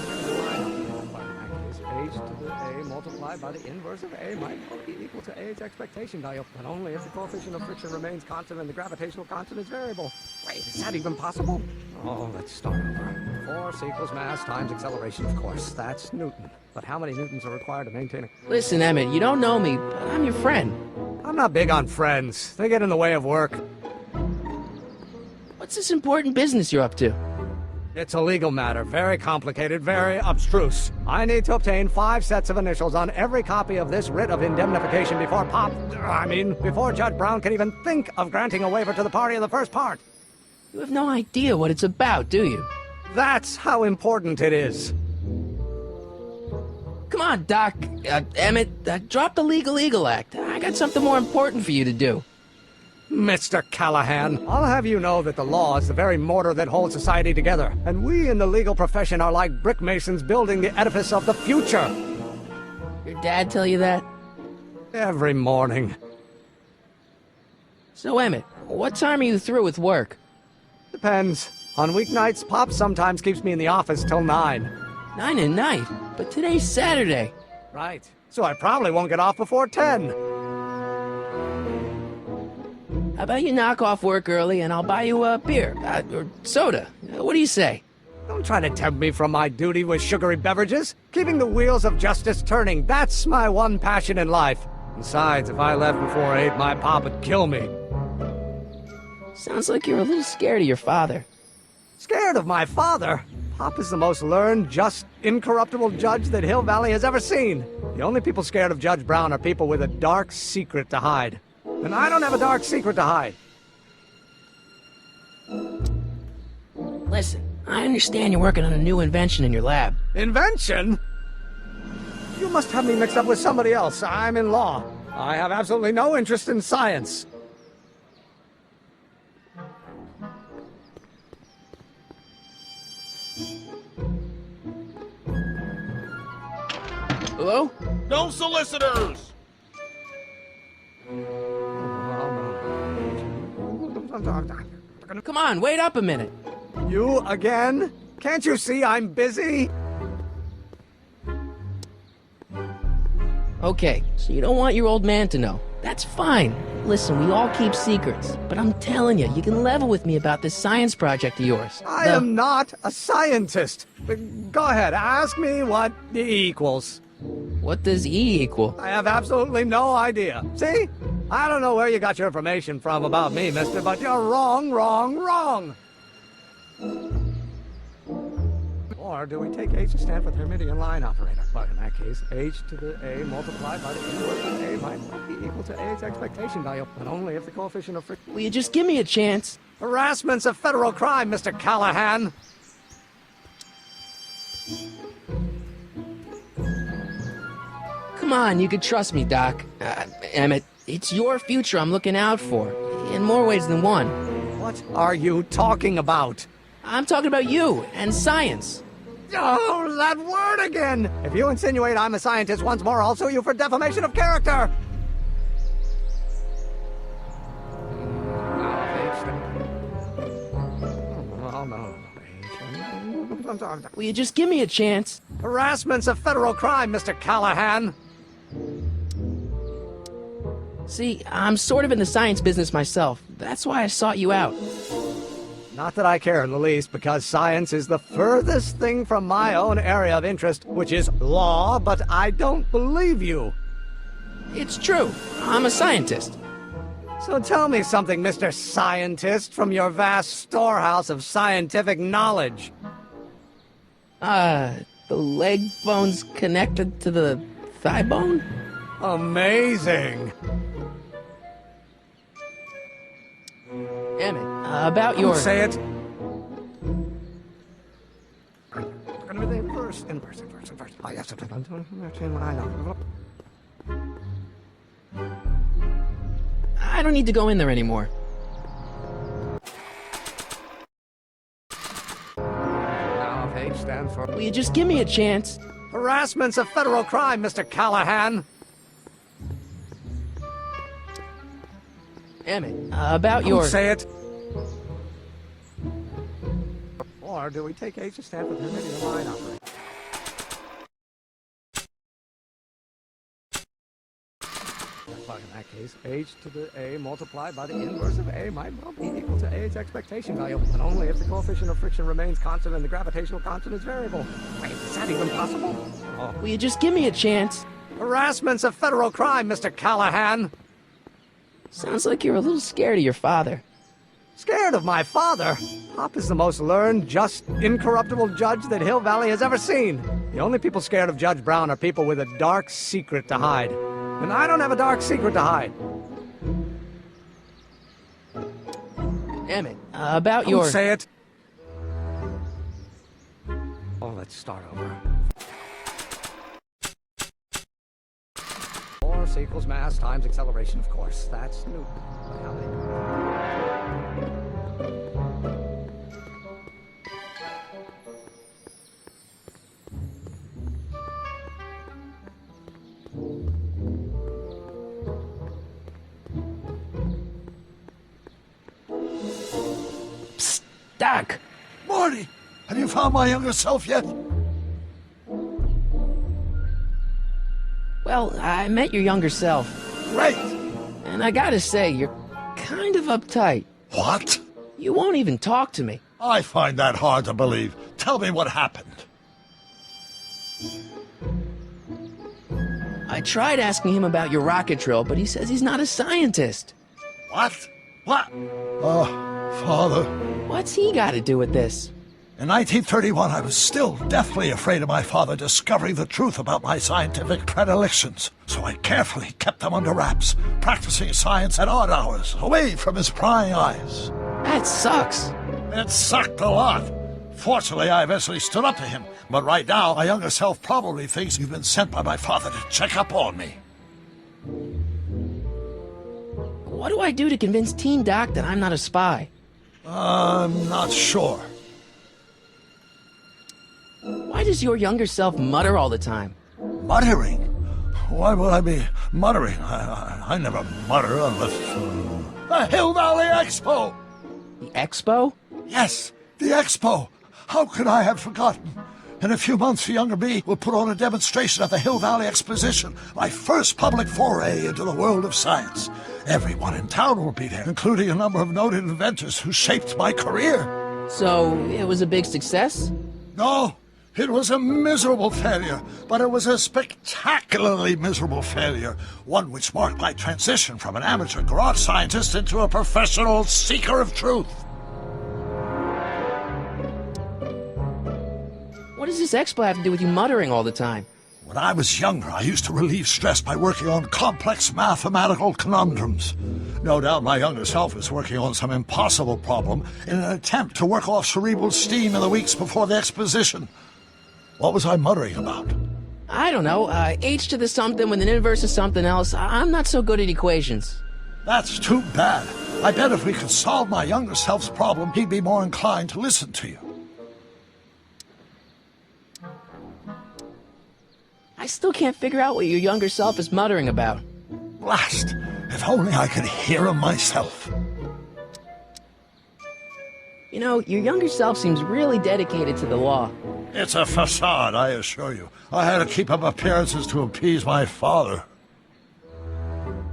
h to the a multiplied by the inverse of a might be equal to h expectation value, but only if the coefficient of friction remains constant and the gravitational constant is variable. Wait, is that even possible? Oh, let's start over. Force equals mass times acceleration, of course. That's Newton. But how many newtons are required to maintain a... Listen, Emmett, you don't know me, but I'm your friend. I'm not big on friends. They get in the way of work. What's this important business you're up to? It's a legal matter. Very complicated, very abstruse. I need to obtain 5 sets of initials on every copy of this writ of indemnification before Judge Brown can even think of granting a waiver to the party in the first part. You have no idea what it's about, do you? That's how important it is. Come on, Doc. Emmett, drop the Legal Eagle Act. I got something more important for you to do. Mr. Callahan, I'll have you know that the law is the very mortar that holds society together, and we in the legal profession are like brick masons building the edifice of the future. Your dad tell you that? Every morning. So, Emmett, what time are you through with work? Depends. On weeknights, Pop sometimes keeps me in the office till 9. 9 at night? But today's Saturday. Right. So I probably won't get off before 10. How about you knock off work early and I'll buy you a beer, or soda. What do you say? Don't try to tempt me from my duty with sugary beverages. Keeping the wheels of justice turning, that's my one passion in life. Besides, if I left before 8, my pop would kill me. Sounds like you're a little scared of your father. Scared of my father? Pop is the most learned, just, incorruptible judge that Hill Valley has ever seen. The only people scared of Judge Brown are people with a dark secret to hide. And I don't have a dark secret to hide. Listen, I understand you're working on a new invention in your lab. Invention? You must have me mixed up with somebody else. I'm in law. I have absolutely no interest in science. Hello? No solicitors! Come on, wait up a minute. You again? Can't you see I'm busy? Okay, so you don't want your old man to know. That's fine. Listen, we all keep secrets, but I'm telling you, you can level with me about this science project of yours. I am not a scientist. Go ahead, ask me what E equals. What does E equal? I have absolutely no idea. See? I don't know where you got your information from about me, mister, but you're wrong, wrong, wrong. Or do we take H to stand for Hermitian line operator? But in that case, H to the A multiplied by the inverse of A might not be equal to A's expectation value, but only if the coefficient of friction... Will you just give me a chance? Harassment's a federal crime, Mr. Callahan. Come on, you can trust me, Doc. Emmett, it's your future I'm looking out for, in more ways than one. What are you talking about? I'm talking about you and science. Oh, that word again! If you insinuate I'm a scientist once more, I'll sue you for defamation of character! Will you just give me a chance? Harassment's a federal crime, Mr. Callahan. See, I'm sort of in the science business myself. That's why I sought you out. Not that I care in the least, because science is the furthest thing from my own area of interest, which is law, but I don't believe you. It's true. I'm a scientist. So tell me something, Mr. Scientist, from your vast storehouse of scientific knowledge. The leg bone's connected to the thigh bone? Amazing. Emmett, about your... Say it. I don't need to go in there anymore. Now if H stands for... Will you just give me a chance? Harassment's a federal crime, Mr. Callahan. Emmett, about your... Say it. Or do we take H to stand for Hermitian line operator? But in that case, H to the A multiplied by the inverse of A might well be equal to A's expectation value, but only if the coefficient of friction remains constant and the gravitational constant is variable. Wait, is that even possible? Oh. Will you just give me a chance? Harassment's a federal crime, Mr. Callahan. Sounds like you're a little scared of your father. Scared of my father? Pop is the most learned, just, incorruptible judge that Hill Valley has ever seen. The only people scared of Judge Brown are people with a dark secret to hide. And I don't have a dark secret to hide. Emmett, about your... Say it. Oh, let's start over. Force equals mass times acceleration, of course. That's Newton. Psst, Doc! Marty, have you found my younger self yet? Well, I met your younger self. Great! And I gotta say, you're kind of uptight. What? You won't even talk to me. I find that hard to believe. Tell me what happened. I tried asking him about your rocket drill, but he says he's not a scientist. What? What? Oh, Father. What's he got to do with this? In 1931, I was still deathly afraid of my father discovering the truth about my scientific predilections, so I carefully kept them under wraps, practicing science at odd hours, away from his prying eyes. That sucks. It sucked a lot. Fortunately, I eventually stood up to him, but right now, my younger self probably thinks you've been sent by my father to check up on me. What do I do to convince Teen Doc that I'm not a spy? I'm not sure. Why does your younger self mutter all the time? Muttering? Why would I be muttering? I never mutter unless... The Hill Valley Expo! The Expo? Yes, the Expo! How could I have forgotten? In a few months, the younger me will put on a demonstration at the Hill Valley Exposition, my first public foray into the world of science. Everyone in town will be there, including a number of noted inventors who shaped my career. So, it was a big success? No, it was a miserable failure, but it was a spectacularly miserable failure, one which marked my transition from an amateur garage scientist into a professional seeker of truth. What does this expo have to do with you muttering all the time? When I was younger, I used to relieve stress by working on complex mathematical conundrums. No doubt my younger self is working on some impossible problem in an attempt to work off cerebral steam in the weeks before the exposition. What was I muttering about? I don't know. H to the something with an inverse of something else. I'm not so good at equations. That's too bad. I bet if we could solve my younger self's problem, he'd be more inclined to listen to you. I still can't figure out what your younger self is muttering about. Blast! If only I could hear him myself. You know, your younger self seems really dedicated to the law. It's a facade, I assure you. I had to keep up appearances to appease my father.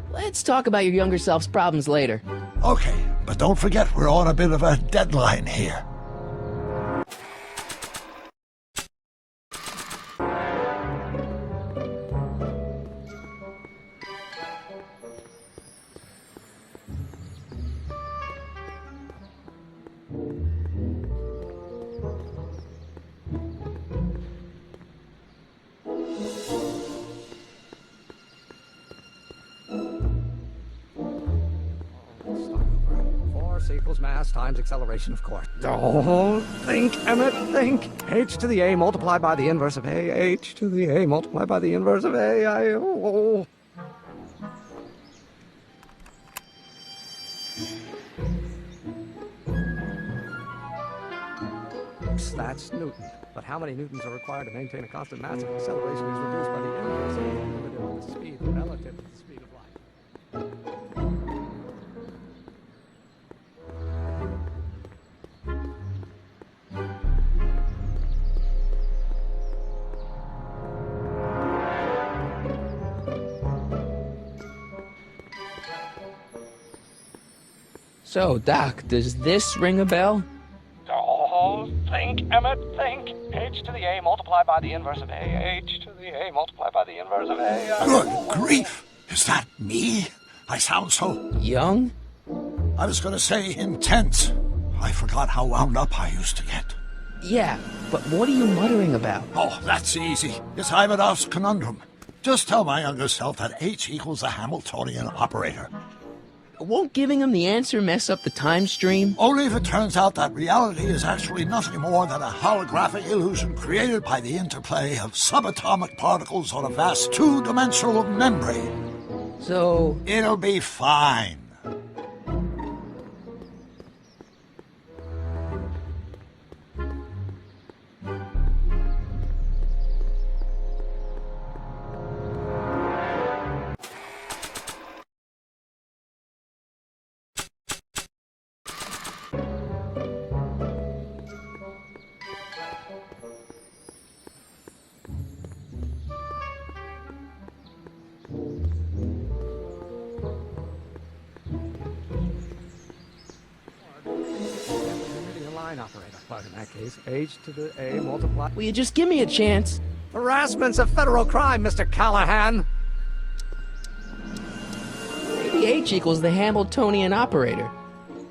Let's talk about your younger self's problems later. Okay, but don't forget we're on a bit of a deadline here. Equals mass times acceleration, of course. Oh, think, Emmett, think. H to the A multiplied by the inverse of A. H to the A multiplied by the inverse of A. Oops, that's Newton. But how many newtons are required to maintain a constant mass if acceleration is reduced by the inverse of the speed relative to the speed of light? So, Doc, does this ring a bell? Oh, think, Emmett, think. H to the A multiplied by the inverse of A. H to the A multiplied by the inverse of A. Good grief! Is that me? I sound so... young? I was going to say intense. I forgot how wound up I used to get. Yeah, but what are you muttering about? Oh, that's easy. It's Ivanov's conundrum. Just tell my younger self that H equals a Hamiltonian operator. Won't giving him the answer mess up the time stream? Only if it turns out that reality is actually nothing more than a holographic illusion created by the interplay of subatomic particles on a vast two-dimensional membrane. So... it'll be fine. Operator. But in that case, H to the A multiplied... Will you just give me a chance? Harassment's a federal crime, Mr. Callahan! Maybe H equals the Hamiltonian operator.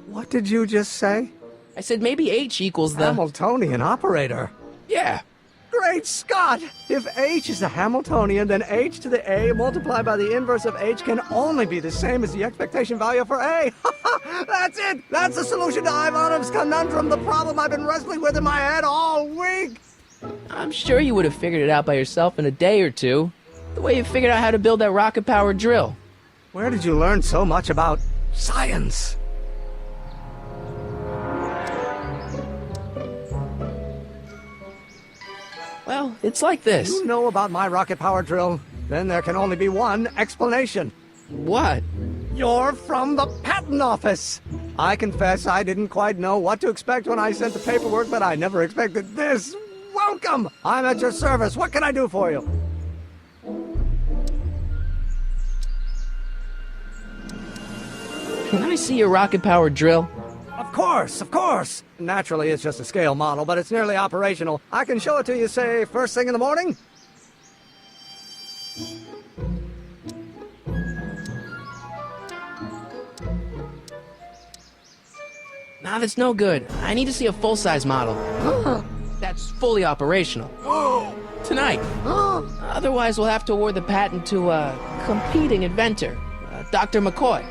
What did you just say? I said maybe H equals the... Hamiltonian operator? Yeah. Great Scott! If H is a Hamiltonian, then H to the A multiplied by the inverse of H can only be the same as the expectation value for A. That's it! That's the solution to Ivanov's conundrum, the problem I've been wrestling with in my head all week! I'm sure you would have figured it out by yourself in a day or two. The way you figured out how to build that rocket-powered drill. Where did you learn so much about science? Well, it's like this. You know about my rocket power drill? Then there can only be one explanation. What? You're from the patent office! I confess I didn't quite know what to expect when I sent the paperwork, but I never expected this. Welcome! I'm at your service. What can I do for you? Can I see your rocket-powered drill? Of course, of course. Naturally, it's just a scale model, but it's nearly operational. I can show it to you, say, first thing in the morning? Nah, that's no good. I need to see a full-size model. That's fully operational. Tonight. Otherwise, we'll have to award the patent to a competing inventor, Dr. McCoy.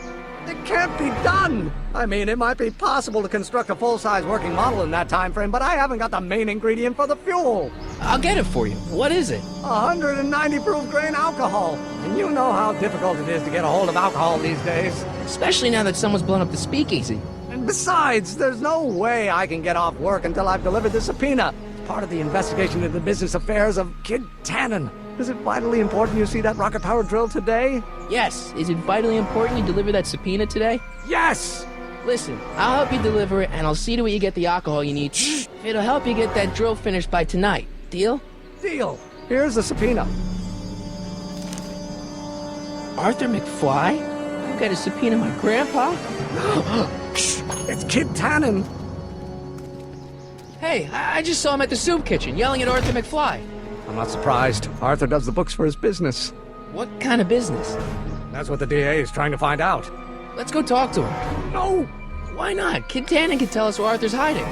It can't be done! I mean, it might be possible to construct a full-size working model in that time frame, but I haven't got the main ingredient for the fuel. I'll get it for you. What is it? 190 proof grain alcohol. And you know how difficult it is to get a hold of alcohol these days. Especially now that someone's blown up the speakeasy. And besides, there's no way I can get off work until I've delivered the subpoena. It's part of the investigation into the business affairs of Kid Tannen. Is it vitally important you see that rocket-powered drill today? Yes. Is it vitally important you deliver that subpoena today? Yes! Listen, I'll help you deliver it, and I'll see to it you get the alcohol you need. It'll help you get that drill finished by tonight. Deal? Deal. Here's the subpoena. Arthur McFly? I've got to subpoena my grandpa? It's Kid Tannen. Hey, I just saw him at the soup kitchen, yelling at Arthur McFly. I'm not surprised. Arthur does the books for his business. What kind of business? That's what the DA is trying to find out. Let's go talk to him. No! Why not? Kid Tannen can tell us where Arthur's hiding.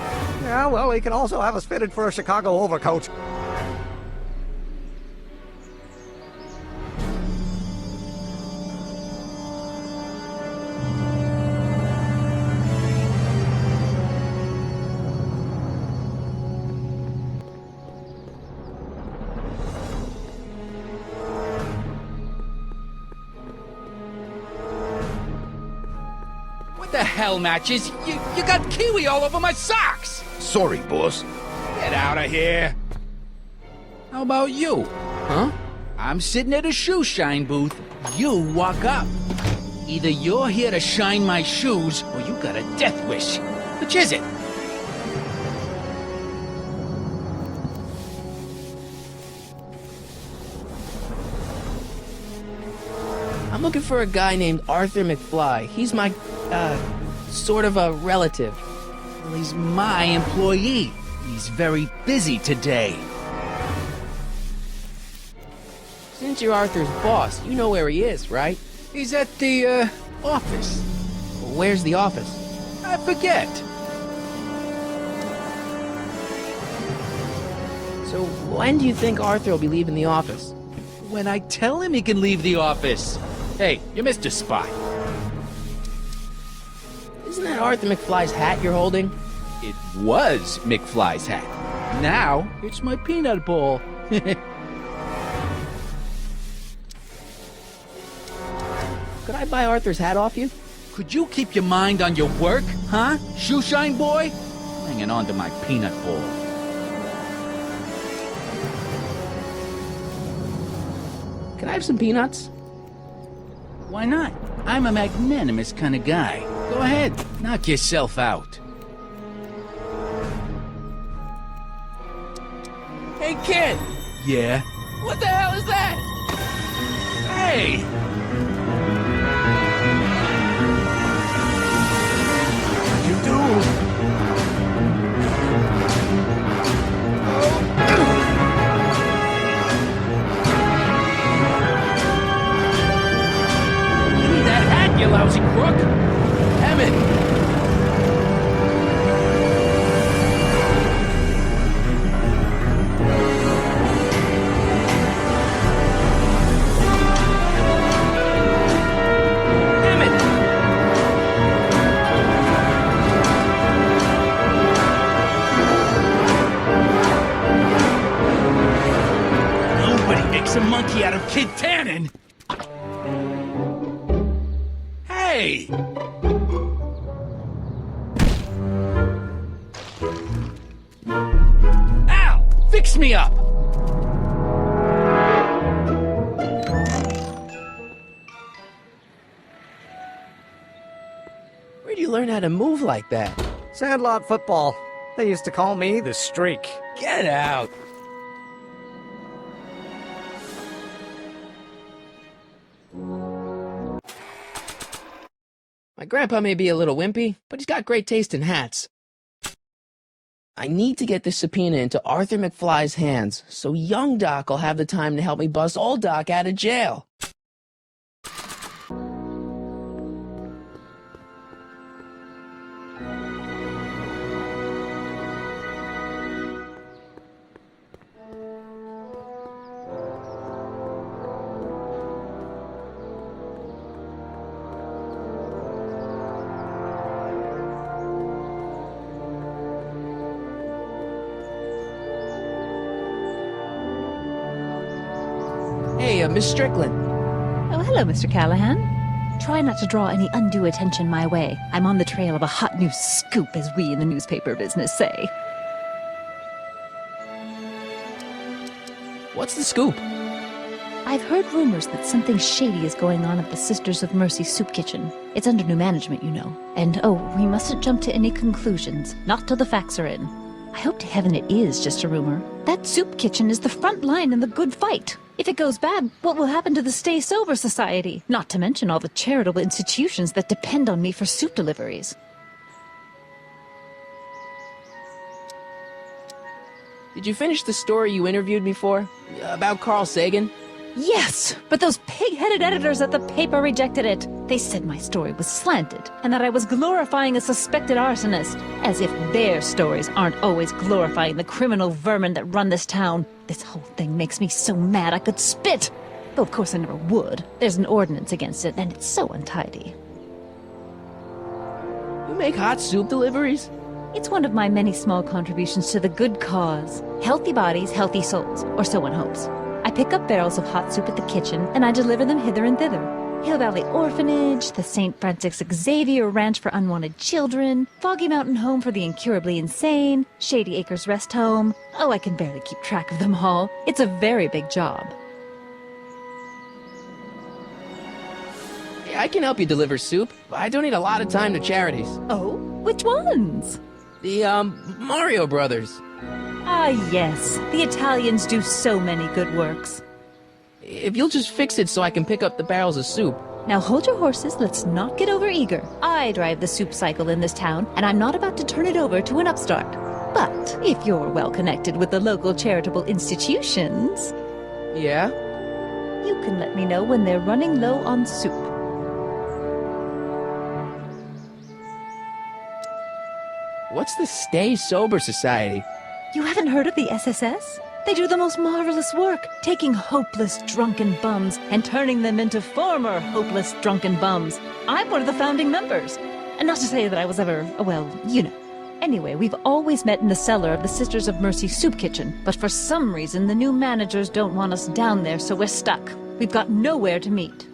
Yeah, well, he can also have us fitted for a Chicago overcoat. What the hell, Matches? You got kiwi all over my socks! Sorry, boss. Get out of here! How about you? Huh? I'm sitting at a shoe shine booth. You walk up. Either you're here to shine my shoes, or you got a death wish. Which is it? I'm looking for a guy named Arthur McFly. He's my, sort of a relative. Well, he's my employee. He's very busy today. Since you're Arthur's boss, you know where he is, right? He's at the, office. Where's the office? I forget. So when do you think Arthur will be leaving the office? When I tell him he can leave the office. Hey, you're Mr. Spy. Isn't that Arthur McFly's hat you're holding? It was McFly's hat. Now, it's my peanut ball. Could I buy Arthur's hat off you? Could you keep your mind on your work, huh? Shoeshine boy? Hanging on to my peanut ball. Can I have some peanuts? Why not? I'm a magnanimous kind of guy. Go ahead, knock yourself out. Hey, kid! Yeah? What the hell is that? Hey! What'd you do? Give me that hat, you lousy crook! Emmett! A monkey out of Kid Tannen! Hey! Al! Fix me up! Where do you learn how to move like that? Sandlot football. They used to call me the Streak. Get out! My grandpa may be a little wimpy, but he's got great taste in hats. I need to get this subpoena into Arthur McFly's hands, so young Doc will have the time to help me bust old Doc out of jail. Hey, Miss Strickland. Oh, hello, Mr. Callahan. Try not to draw any undue attention my way. I'm on the trail of a hot new scoop, as we in the newspaper business say. What's the scoop? I've heard rumors that something shady is going on at the Sisters of Mercy soup kitchen. It's under new management, you know. And, oh, we mustn't jump to any conclusions. Not till the facts are in. I hope to heaven it is just a rumor. That soup kitchen is the front line in the good fight. If it goes bad, what will happen to the Stay Sober Society? Not to mention all the charitable institutions that depend on me for soup deliveries. Did you finish the story you interviewed me for? About Carl Sagan? Yes, but those pig-headed editors at the paper rejected it. They said my story was slanted, and that I was glorifying a suspected arsonist. As if their stories aren't always glorifying the criminal vermin that run this town. This whole thing makes me so mad I could spit. Though of course I never would. There's an ordinance against it, and it's so untidy. You make hot soup deliveries? It's one of my many small contributions to the good cause. Healthy bodies, healthy souls, or so one hopes. I pick up barrels of hot soup at the kitchen, and I deliver them hither and thither. Hill Valley Orphanage, the St. Francis Xavier Ranch for Unwanted Children, Foggy Mountain Home for the Incurably Insane, Shady Acres Rest Home. Oh, I can barely keep track of them all. It's a very big job. Hey, I can help you deliver soup. I donate a lot of time to charities. Oh? Which ones? The, Mario Brothers. Ah, yes. The Italians do so many good works. If you'll just fix it so I can pick up the barrels of soup. Now hold your horses, let's not get overeager. I drive the soup cycle in this town, and I'm not about to turn it over to an upstart. But if you're well connected with the local charitable institutions... Yeah? You can let me know when they're running low on soup. What's the Stay Sober Society? You haven't heard of the SSS? They do the most marvelous work, taking hopeless drunken bums and turning them into former hopeless drunken bums. I'm one of the founding members. And not to say that I was ever, well, you know. Anyway, we've always met in the cellar of the Sisters of Mercy soup kitchen, but for some reason the new managers don't want us down there, so we're stuck. We've got nowhere to meet.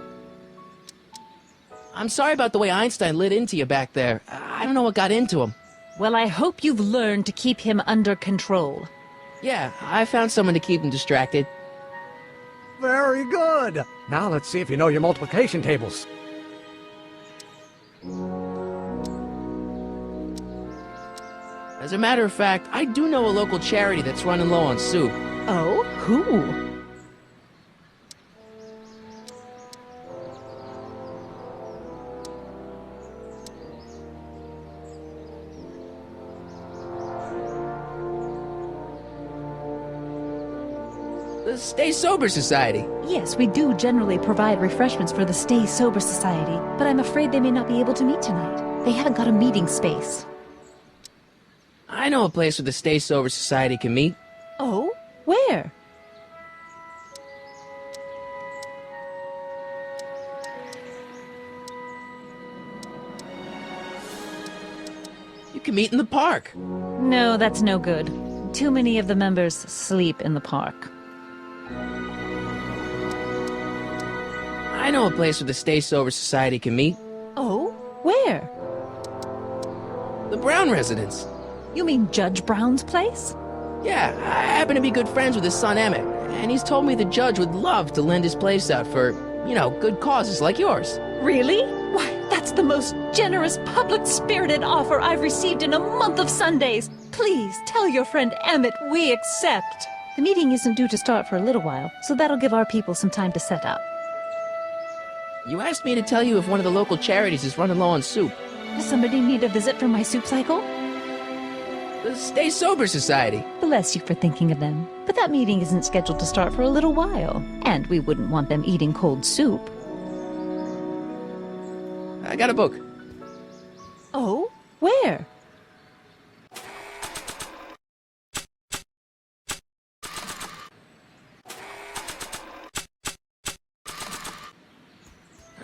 I'm sorry about the way Einstein lit into you back there. I don't know what got into him. Well, I hope you've learned to keep him under control. Yeah, I found someone to keep him distracted. Very good. Now let's see if you know your multiplication tables. As a matter of fact, I do know a local charity that's running low on soup. Oh? Who? The Stay Sober Society. Yes, we do generally provide refreshments for the Stay Sober Society, but I'm afraid they may not be able to meet tonight. They haven't got a meeting space. I know a place where the Stay Sober Society can meet. Oh? Where? You can meet in the park. No, that's no good. Too many of the members sleep in the park. I know a place where the Stay Sober Society can meet. Oh? Where? The Brown residence. You mean Judge Brown's place? Yeah, I happen to be good friends with his son Emmett, and he's told me the judge would love to lend his place out for, you know, good causes like yours. Really? Why, that's the most generous, public-spirited offer I've received in a month of Sundays. Please, tell your friend Emmett we accept. The meeting isn't due to start for a little while, so that'll give our people some time to set up. You asked me to tell you if one of the local charities is running low on soup. Does somebody need a visit from my soup cycle? The Stay Sober Society. Bless you for thinking of them. But that meeting isn't scheduled to start for a little while, and we wouldn't want them eating cold soup. I got a book. Oh? Where?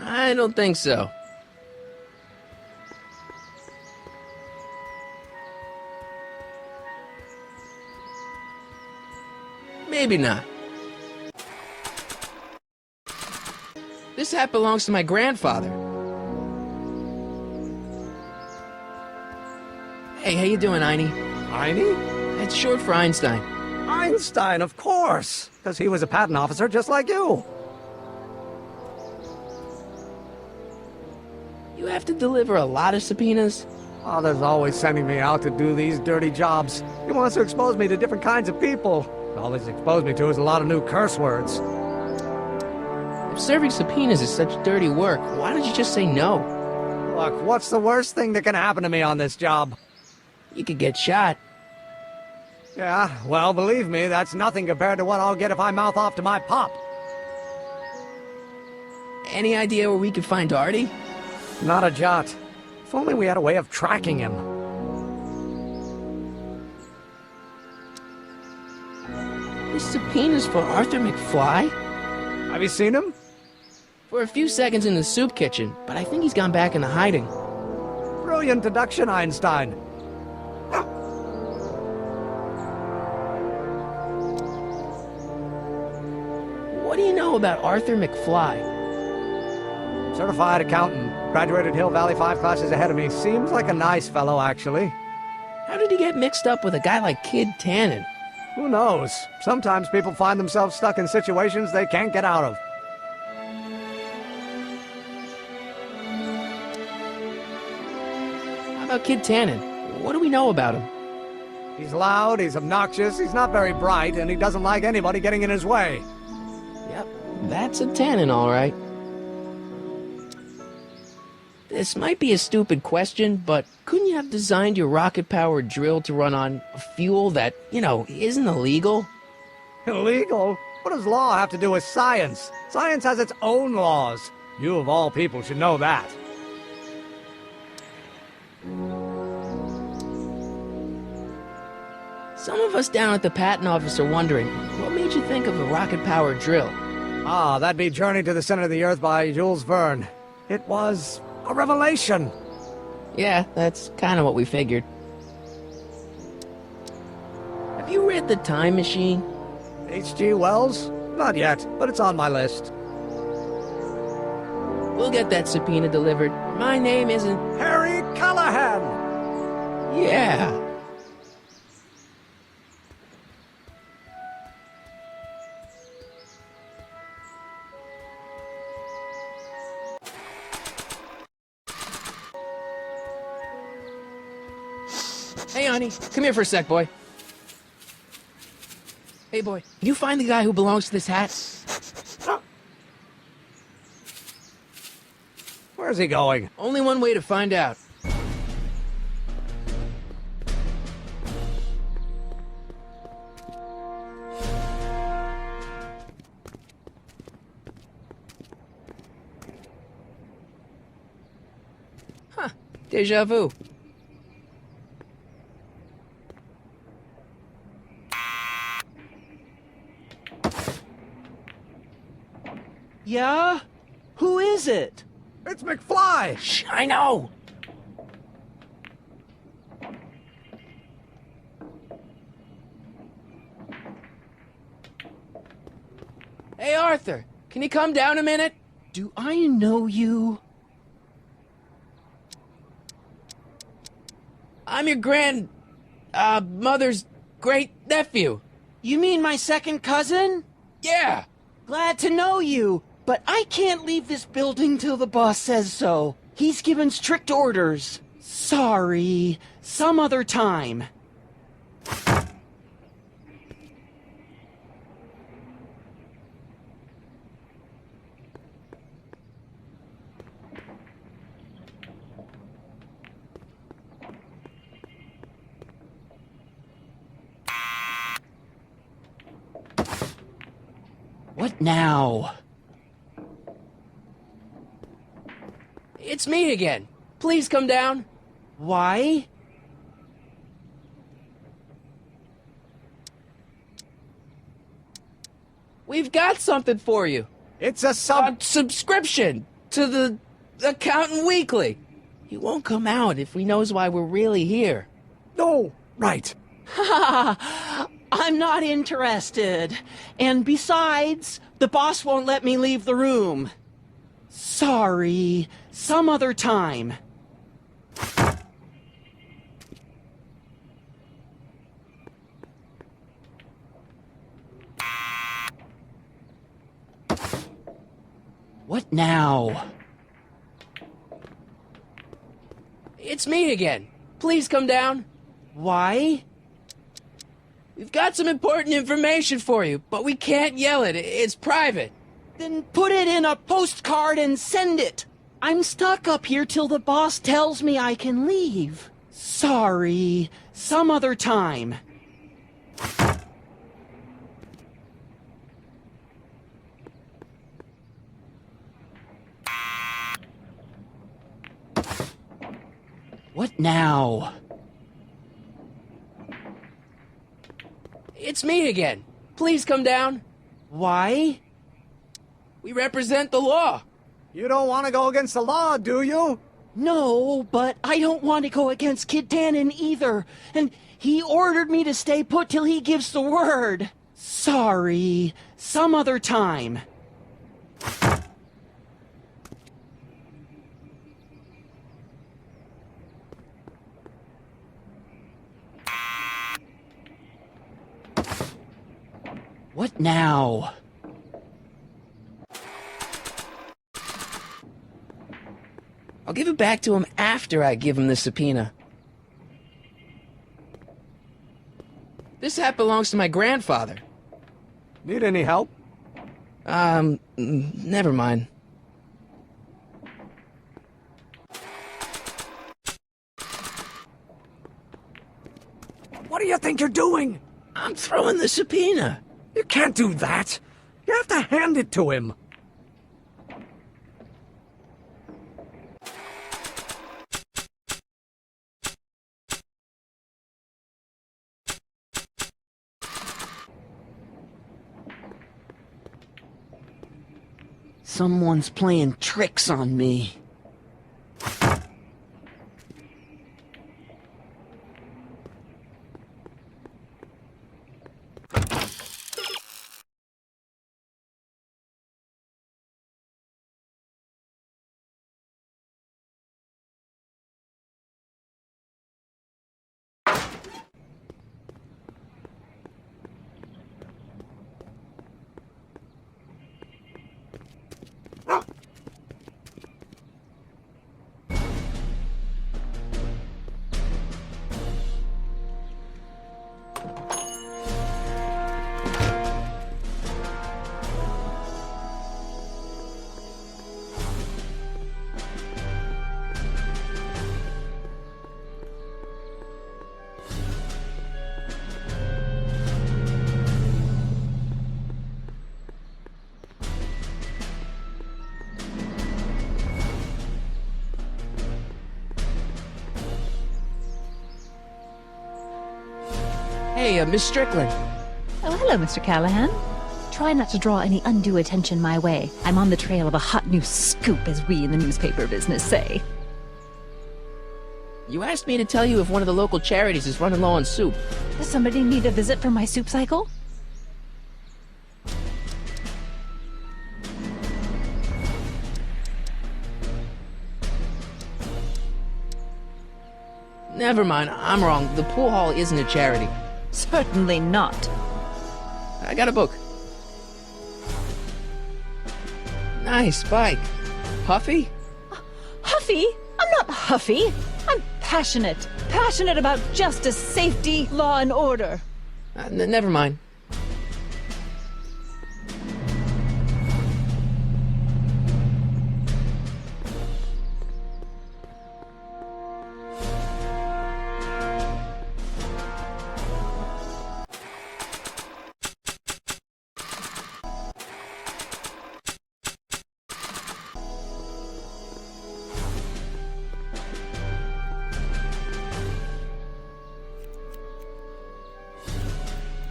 I don't think so. Maybe not. This hat belongs to my grandfather. Hey, how you doing, Einie? Einie? It's short for Einstein. Einstein, of course, because he was a patent officer just like you. You have to deliver a lot of subpoenas? Father's always sending me out to do these dirty jobs. He wants to expose me to different kinds of people. All he's exposed me to is a lot of new curse words. If serving subpoenas is such dirty work, why don't you just say no? Look, what's the worst thing that can happen to me on this job? You could get shot. Yeah, well, believe me, that's nothing compared to what I'll get if I mouth off to my pop. Any idea where we could find Artie? Not a jot. If only we had a way of tracking him. This subpoena's for Arthur McFly? Have you seen him? For a few seconds in the soup kitchen, but I think he's gone back into hiding. Brilliant deduction, Einstein. What do you know about Arthur McFly? Certified accountant. Graduated Hill Valley 5 classes ahead of me. Seems like a nice fellow, actually. How did he get mixed up with a guy like Kid Tannen? Who knows? Sometimes people find themselves stuck in situations they can't get out of. How about Kid Tannen? What do we know about him? He's loud, he's obnoxious, he's not very bright, and he doesn't like anybody getting in his way. Yep, that's a Tannen, all right. This might be a stupid question, but couldn't you have designed your rocket-powered drill to run on fuel that, isn't illegal? Illegal? What does law have to do with science? Science has its own laws. You of all people should know that. Some of us down at the patent office are wondering, what made you think of a rocket-powered drill? Ah, that'd be Journey to the Center of the Earth by Jules Verne. It was a revelation. Yeah, that's kind of what we figured. Have you read The Time Machine? H.G. Wells? Not yet, but it's on my list. We'll get that subpoena delivered. My name isn't... Harry Callahan! Yeah. Hey, honey, come here for a sec, boy. Hey, boy, can you find the guy who belongs to this hat? Where's he going? Only one way to find out. Huh, déjà vu. Yeah? Who is it? It's McFly! Shh, I know! Hey, Arthur, can you come down a minute? Do I know you? I'm your mother's great-nephew. You mean my second cousin? Yeah! Glad to know you, but I can't leave this building till the boss says so. He's given strict orders. Sorry, some other time. What now? It's me again. Please come down. Why? We've got something for you. It's a subscription to the Accountant Weekly. He won't come out if he knows why we're really here. No, right. I'm not interested. And besides, the boss won't let me leave the room. Sorry, some other time. What now? It's me again. Please come down. Why? We've got some important information for you, but we can't yell it. It's private. Then put it in a postcard and send it. I'm stuck up here till the boss tells me I can leave. Sorry, some other time. What now? It's me again. Please come down. Why? We represent the law. You don't want to go against the law, do you? No, but I don't want to go against Kid Tannen either. And he ordered me to stay put till he gives the word. Sorry, some other time. What now? I'll give it back to him after I give him the subpoena. This hat belongs to my grandfather. Need any help? Never mind. What do you think you're doing? I'm throwing the subpoena. You can't do that. You have to hand it to him. Someone's playing tricks on me. Hey, Miss Strickland. Oh, hello, Mr. Callahan. Try not to draw any undue attention my way. I'm on the trail of a hot new scoop, as we in the newspaper business say. You asked me to tell you if one of the local charities is running low on soup. Does somebody need a visit from my soup cycle? Never mind, I'm wrong. The pool hall isn't a charity. Certainly not. I got a book. Nice bike. Huffy? Huffy? I'm not huffy. I'm passionate. Passionate about justice, safety, law, and order. Never mind.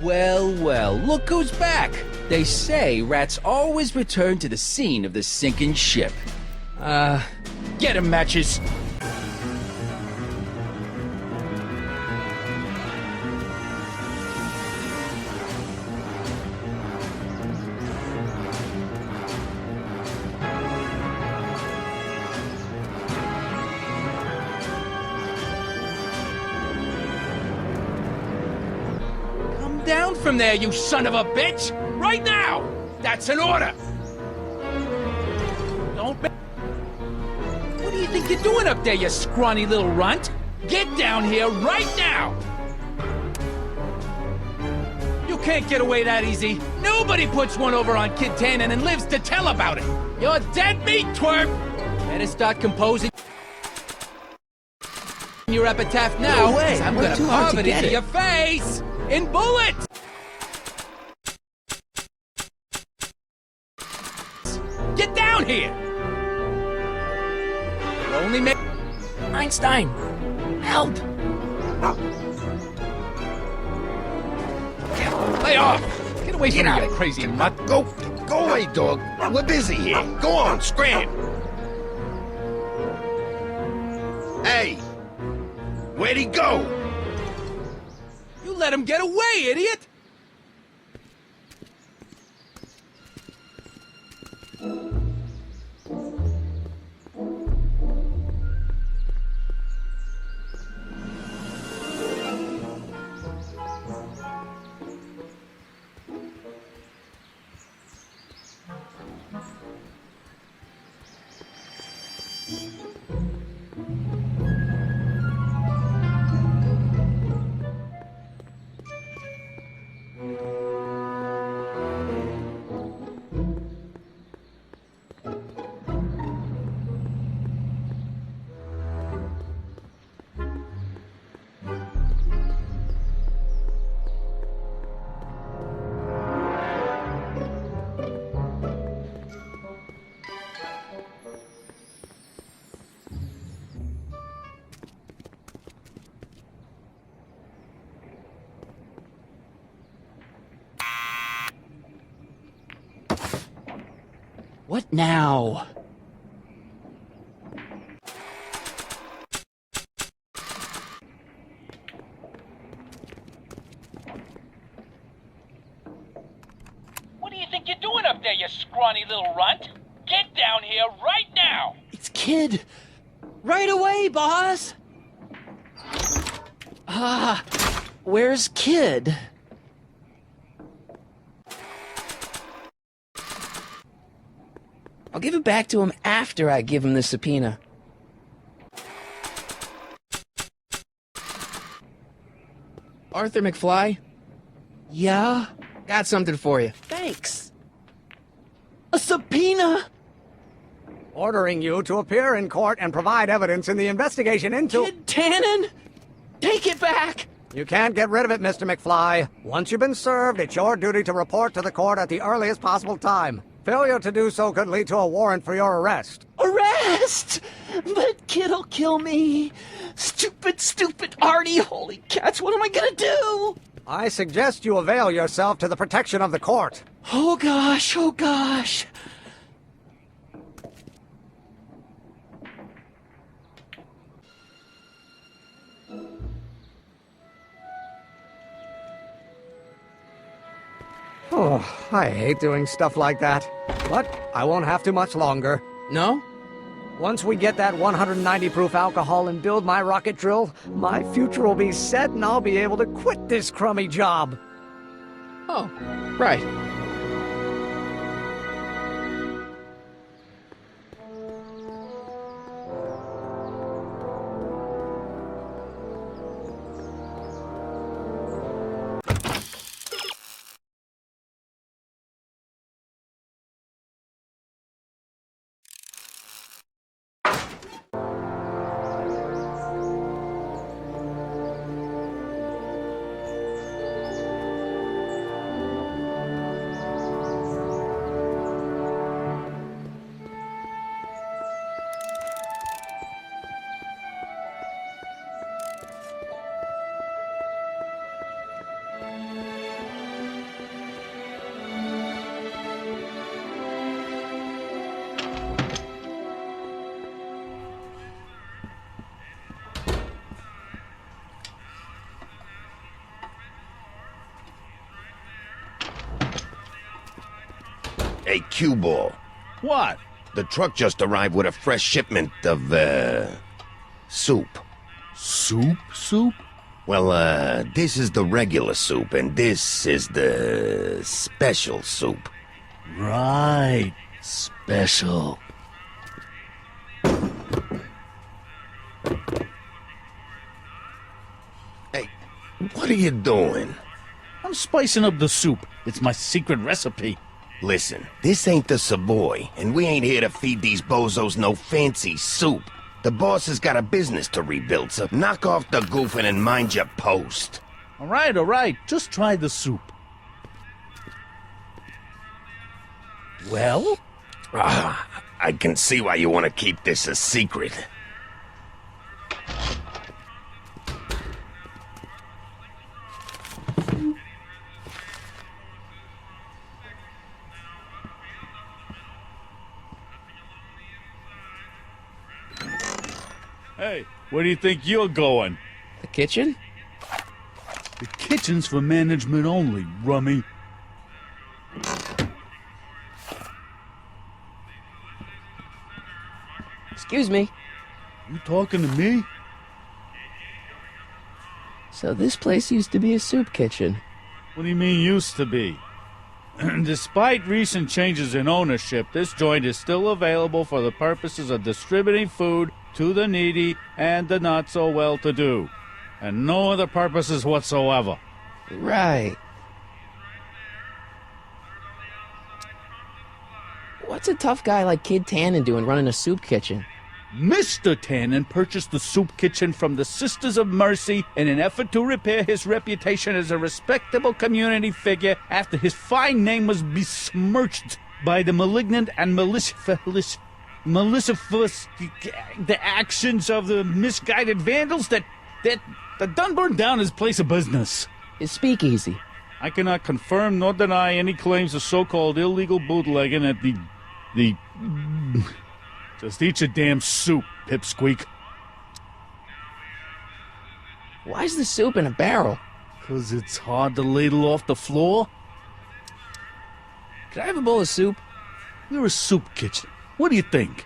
Well, well, look who's back. They say rats always return to the scene of the sinking ship. Get 'em, Matches. Down from there, you son of a bitch! Right now! That's an order! Don't be... What do you think you're doing up there, you scrawny little runt? Get down here right now! You can't get away that easy. Nobody puts one over on Kid Tannen and lives to tell about it. You're dead meat, twerp! Better start composing your epitaph now, No way. 'cause I'm We're gonna too hard to carve it get into it. your face! In bullets! Get down here! You'll only make... Einstein! Help! Lay off! Get away from me, you crazy mutt! Go away, dog. We're busy here. Go on, scram. Hey, where'd he go? You let him get away, idiot! What now? What do you think you're doing up there, you scrawny little runt? Get down here right now! It's Kid. Right away, boss. Where's Kid? I'll give it back to him after I give him the subpoena. Arthur McFly? Yeah? Got something for you. Thanks. A subpoena? Ordering you to appear in court and provide evidence in the investigation into... Kid Tannen? Take it back! You can't get rid of it, Mr. McFly. Once you've been served, it's your duty to report to the court at the earliest possible time. Failure to do so could lead to a warrant for your arrest. Arrest! But Kid'll kill me. Stupid, stupid Artie. Holy cats, what am I gonna do? I suggest you avail yourself to the protection of the court. Oh gosh, oh gosh. Oh, I hate doing stuff like that. But I won't have to much longer. No? Once we get that 190 proof alcohol and build my rocket drill, my future will be set and I'll be able to quit this crummy job. Oh, right. Hey, cue ball. What? The truck just arrived with a fresh shipment of, soup. Soup? Well, this is the regular soup, and this is the special soup. Right. Special. Hey, what are you doing? I'm spicing up the soup. It's my secret recipe. Listen, this ain't the Savoy, and we ain't here to feed these bozos no fancy soup. The boss has got a business to rebuild, so knock off the goofing and mind your post. All right. Just try the soup. Well? I can see why you want to keep this a secret. Hey, where do you think you're going? The kitchen? The kitchen's for management only, rummy. Excuse me. You talking to me? So this place used to be a soup kitchen. What do you mean used to be? Despite recent changes in ownership, this joint is still available for the purposes of distributing food to the needy and the not-so-well-to-do, and no other purposes whatsoever. Right. What's a tough guy like Kid Tannen doing running a soup kitchen? Mr. Tannen purchased the soup kitchen from the Sisters of Mercy in an effort to repair his reputation as a respectable community figure after his fine name was besmirched by the malignant and malicious the actions of the misguided vandals that done burned down his place of business. His speakeasy. I cannot confirm nor deny any claims of so-called illegal bootlegging at the Just eat your damn soup, pipsqueak. Why's the soup in a barrel? 'Cause it's hard to ladle off the floor. Could I have a bowl of soup? We're a soup kitchen. What do you think?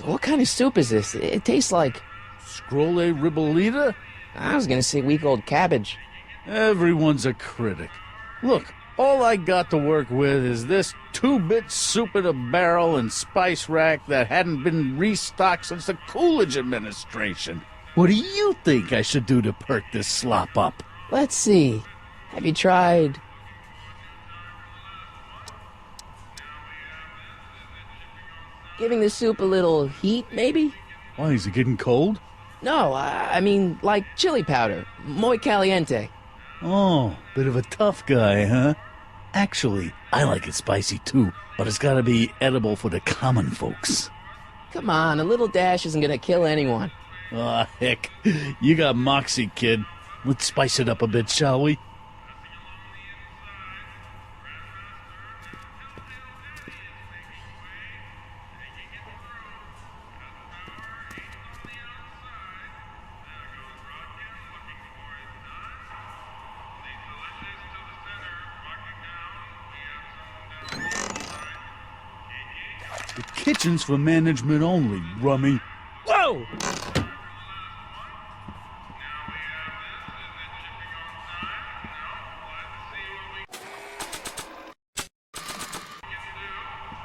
What kind of soup is this? It tastes like... Scrolle ribolita? I was gonna say week-old cabbage. Everyone's a critic. Look, all I got to work with is this 2-bit soup in a barrel and spice rack that hadn't been restocked since the Coolidge administration. What do you think I should do to perk this slop up? Let's see. Have you tried... giving the soup a little heat, maybe? Why, is it getting cold? No, I mean, like chili powder. Muy caliente. Oh, bit of a tough guy, huh? Actually, I like it spicy too, but it's gotta be edible for the common folks. Come on, a little dash isn't gonna kill anyone. Aw, heck. You got moxie, kid. Let's spice it up a bit, shall we? The kitchen's for management only, rummy. Whoa!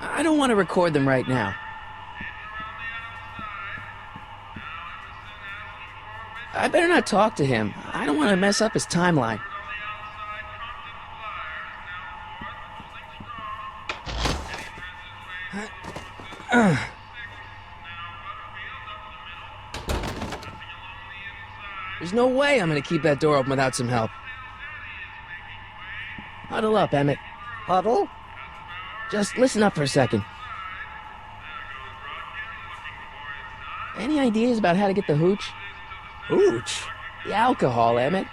I don't want to record them right now. I better not talk to him. I don't want to mess up his timeline. There's no way I'm gonna keep that door open without some help. Huddle up, Emmett. Huddle? Just listen up for a second. Any ideas about how to get the hooch? Hooch? The alcohol, Emmett.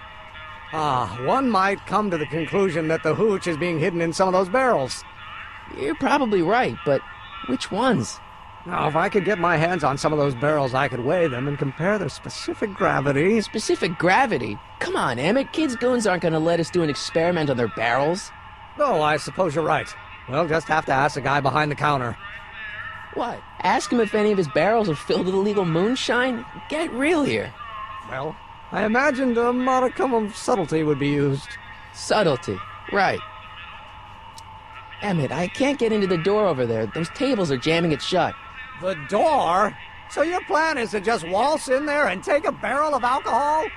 One might come to the conclusion that the hooch is being hidden in some of those barrels. You're probably right, but which ones? Now, if I could get my hands on some of those barrels, I could weigh them and compare their specific gravity. Specific gravity? Come on, Emmett. Kids' goons aren't gonna let us do an experiment on their barrels. Oh, I suppose you're right. We'll just have to ask the guy behind the counter. What? Ask him if any of his barrels are filled with illegal moonshine? Get real here. Well, I imagined a modicum of subtlety would be used. Subtlety. Right. Emmett, I can't get into the door over there. Those tables are jamming it shut. The door? So your plan is to just waltz in there and take a barrel of alcohol?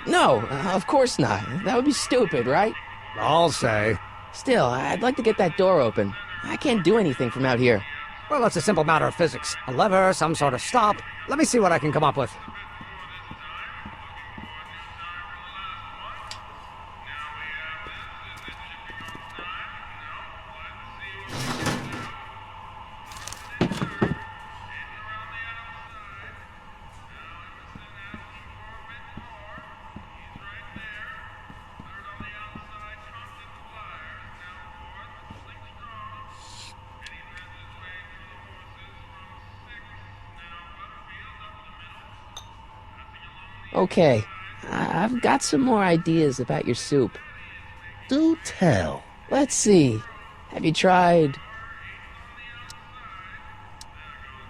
No, of course not. That would be stupid, right? I'll say. Still, I'd like to get that door open. I can't do anything from out here. Well, it's a simple matter of physics. A lever, some sort of stop. Let me see what I can come up with. Okay, I've got some more ideas about your soup. Do tell. Let's see. Have you tried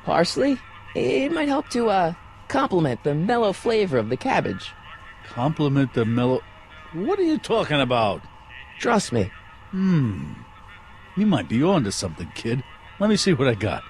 parsley? It might help to, complement the mellow flavor of the cabbage. Compliment the mellow... What are you talking about? Trust me. You might be onto something, kid. Let me see what I got.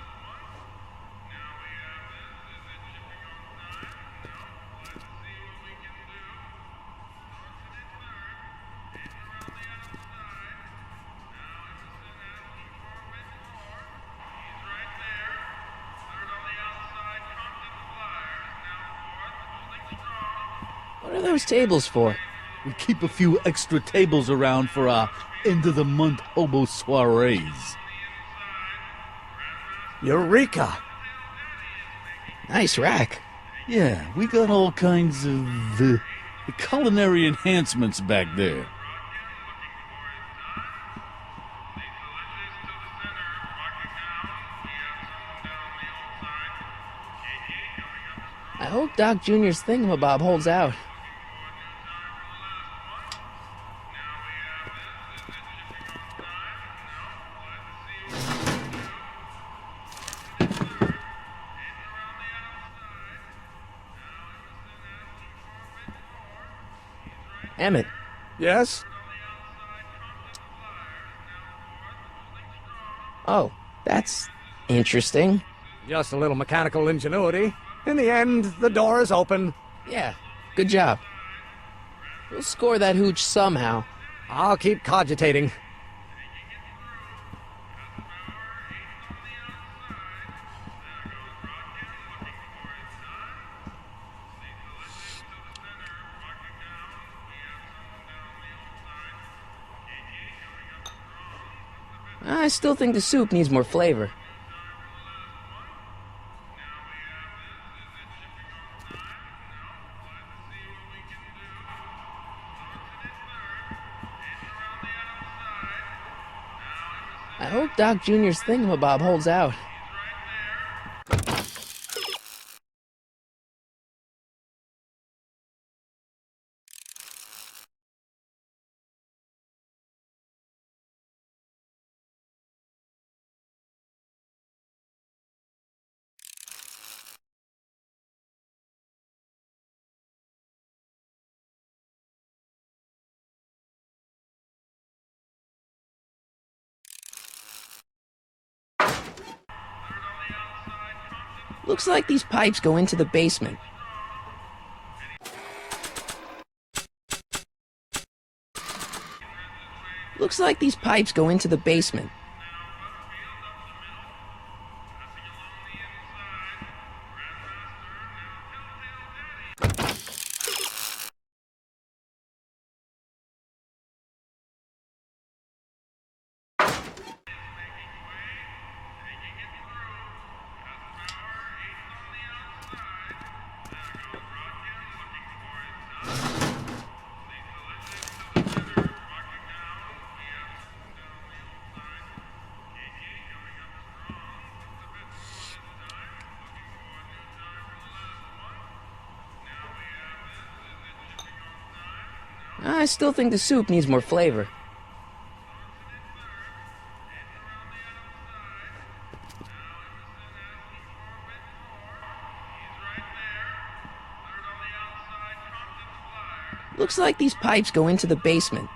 What are those tables for? We keep a few extra tables around for our end-of-the-month hobo soirees. Eureka! Nice rack. Yeah, we got all kinds of culinary enhancements back there. I hope Doc Jr.'s thingamabob holds out. Emmett. Yes? Oh, that's interesting. Just a little mechanical ingenuity. In the end, the door is open. Yeah, good job. We'll score that hooch somehow. I'll keep cogitating. I still think the soup needs more flavor. I hope Doc Jr.'s thingamabob holds out. Looks like these pipes go into the basement. Looks like these pipes go into the basement. I still think the soup needs more flavor. Looks like these pipes go into the basement.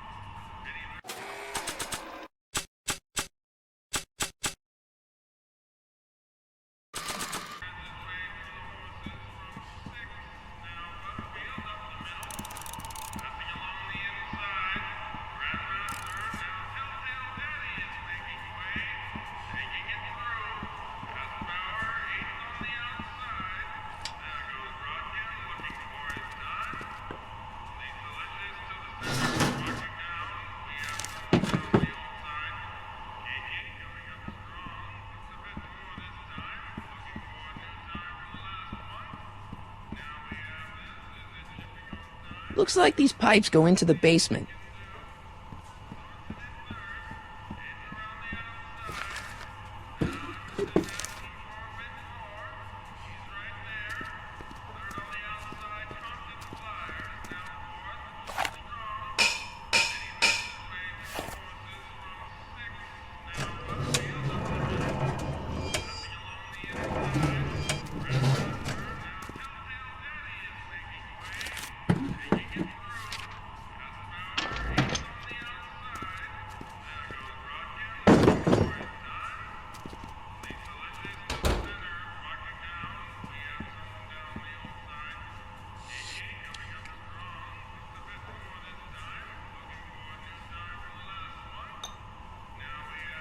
Looks like these pipes go into the basement.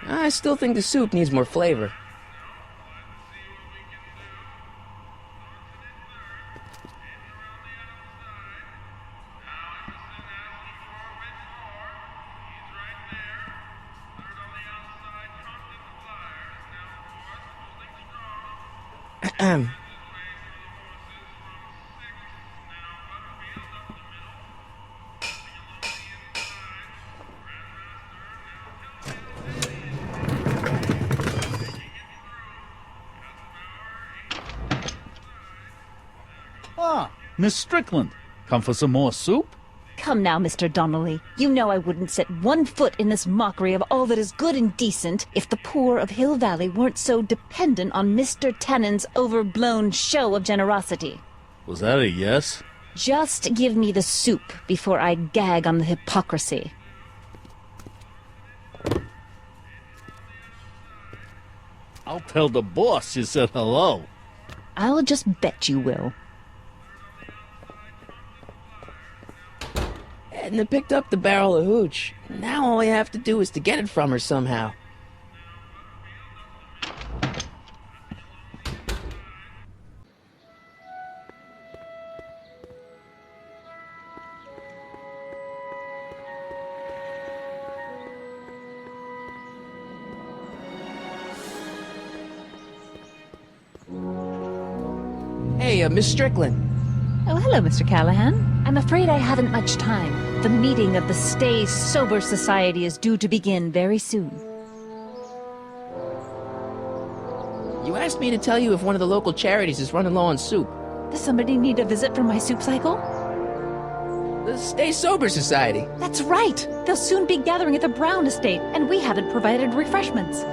I still think the soup needs more flavor. Ah, Miss Strickland. Come for some more soup? Come now, Mr. Donnelly. You know I wouldn't set one foot in this mockery of all that is good and decent if the poor of Hill Valley weren't so dependent on Mr. Tannen's overblown show of generosity. Was that a yes? Just give me the soup before I gag on the hypocrisy. I'll tell the boss you said hello. I'll just bet you will. Edna picked up the barrel of hooch. Now all I have to do is to get it from her somehow. Hey, Miss Strickland. Oh, hello, Mr. Callahan. I'm afraid I haven't much time. The meeting of the Stay Sober Society is due to begin very soon. You asked me to tell you if one of the local charities is running low on soup. Does somebody need a visit from my soup cycle? The Stay Sober Society. That's right! They'll soon be gathering at the Brown estate, and we haven't provided refreshments.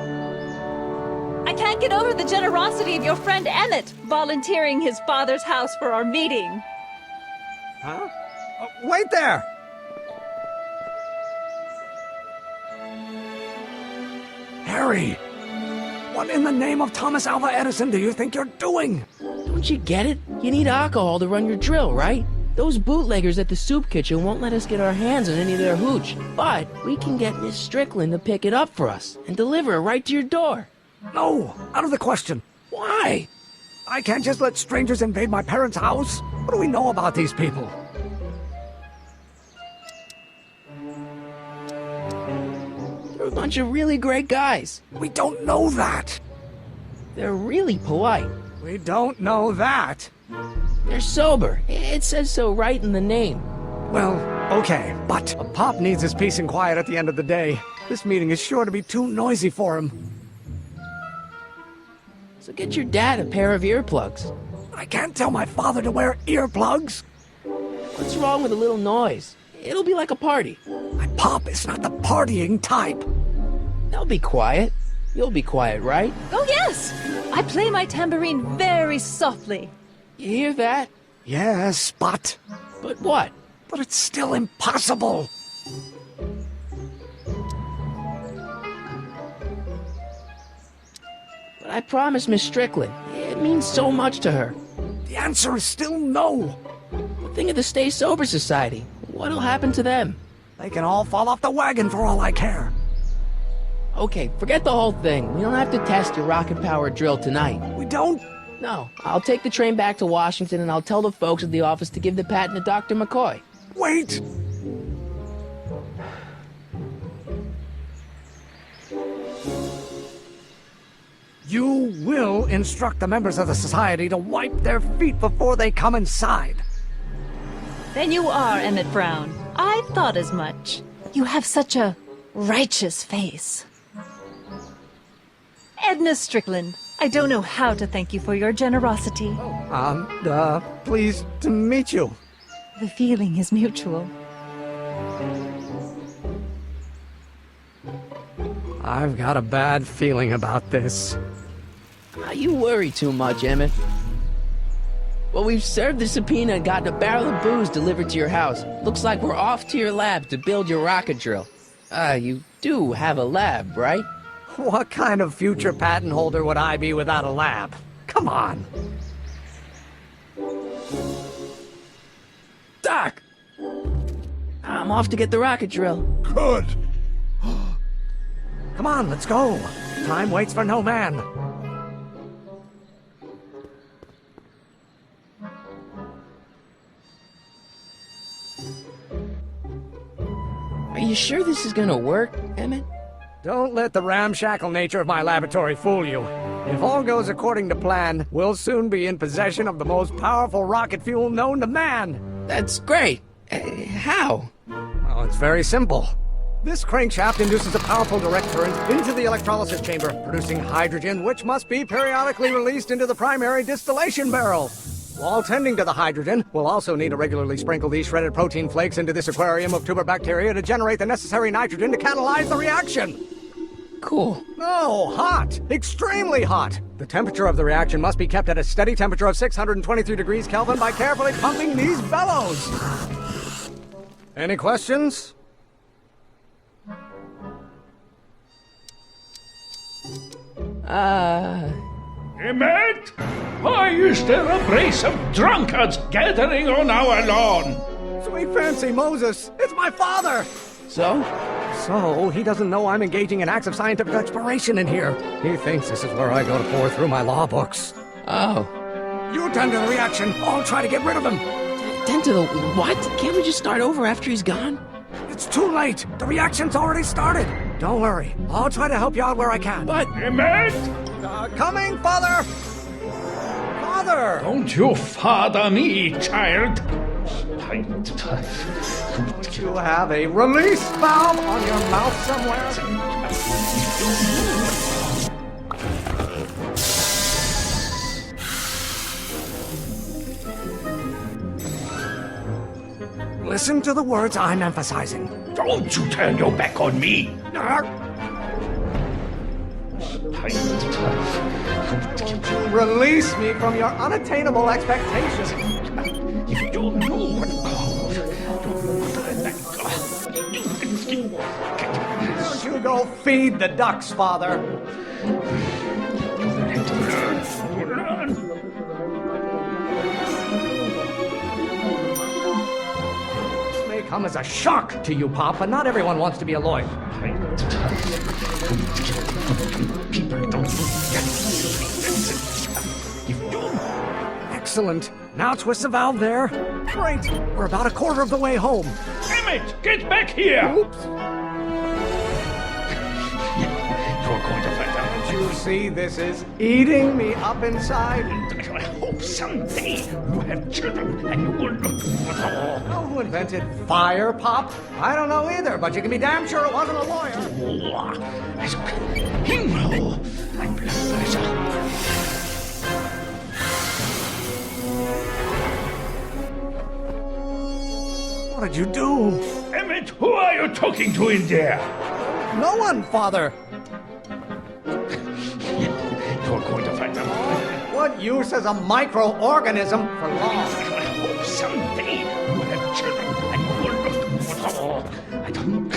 I can't get over the generosity of your friend Emmett, volunteering his father's house for our meeting. Huh? Wait there! Harry! What in the name of Thomas Alva Edison do you think you're doing? Don't you get it? You need alcohol to run your drill, right? Those bootleggers at the soup kitchen won't let us get our hands on any of their hooch. But we can get Miss Strickland to pick it up for us and deliver it right to your door. No, out of the question. Why? I can't just let strangers invade my parents' house. What do we know about these people? They're a bunch of really great guys. We don't know that. They're really polite. We don't know that. They're sober. It says so right in the name. Well, okay, but a pop needs his peace and quiet at the end of the day. This meeting is sure to be too noisy for him. So get your dad a pair of earplugs. I can't tell my father to wear earplugs. What's wrong with a little noise? It'll be like a party. My pop is not the partying type. They'll be quiet. You'll be quiet, right? Oh, yes! I play my tambourine very softly. You hear that? Yes, but But what? it's still impossible. But I promised Miss Strickland. It means so much to her. The answer is still no. Think of the Stay Sober Society. What'll happen to them? They can all fall off the wagon for all I care. Okay, forget the whole thing. We don't have to test your rocket-powered drill tonight. We don't? No, I'll take the train back to Washington and I'll tell the folks at the office to give the patent to Dr. McCoy. Wait! You will instruct the members of the society to wipe their feet before they come inside. Then you are Emmett Brown. I thought as much. You have such a righteous face. Edna Strickland, I don't know how to thank you for your generosity. Pleased to meet you. The feeling is mutual. I've got a bad feeling about this. You worry too much, Emmett. Well, we've served the subpoena and gotten a barrel of booze delivered to your house. Looks like we're off to your lab to build your rocket drill. You do have a lab, right? What kind of future patent holder would I be without a lab? Come on. Doc! I'm off to get the rocket drill. Good. Come on, let's go. Time waits for no man. Are you sure this is gonna work, Emmett? Don't let the ramshackle nature of my laboratory fool you. If all goes according to plan, we'll soon be in possession of the most powerful rocket fuel known to man. That's great. How? Well, it's very simple. This crankshaft induces a powerful direct current into the electrolysis chamber, producing hydrogen, which must be periodically released into the primary distillation barrel. While tending to the hydrogen, we'll also need to regularly sprinkle these shredded protein flakes into this aquarium of tuber bacteria to generate the necessary nitrogen to catalyze the reaction. Cool. No, hot! Extremely hot! The temperature of the reaction must be kept at a steady temperature of 623 degrees Kelvin by carefully pumping these bellows. Any questions? Emmett? Why is there a brace of drunkards gathering on our lawn? Sweet fancy Moses, it's my father! So? So, he doesn't know I'm engaging in acts of scientific exploration in here. He thinks this is where I go to pour through my law books. Oh. You tend to the reaction, I'll try to get rid of him. Tend to the what? Can't we just start over after he's gone? It's too late. The reaction's already started. Don't worry. I'll try to help you out where I can. But... Emmett? Coming, Father! Father! Don't you father me, child. Don't you have a release valve on your mouth somewhere? Listen to the words I'm emphasizing. Don't you turn your back on me. Don't you release me from your unattainable expectations. If you know what Don't you go feed the ducks, Father. Learn. This may come as a shock to you, Pop, but not everyone wants to be a lawyer. Excellent. Now twist the valve there. Great. We're about a quarter of the way home. Emmett, get back here! Oops. You're going to find out. Can't you see this is eating me up inside? I hope someday you have children and you will look. Know who invented fire, Pop? I don't know either, but you can be damn sure it wasn't a lawyer. Himmel, mein Blattmeister. What did you do? it! Who are you talking to in there? No one, Father. You're going to find out. What use is a microorganism for law? Someday you have children and you will look. I don't.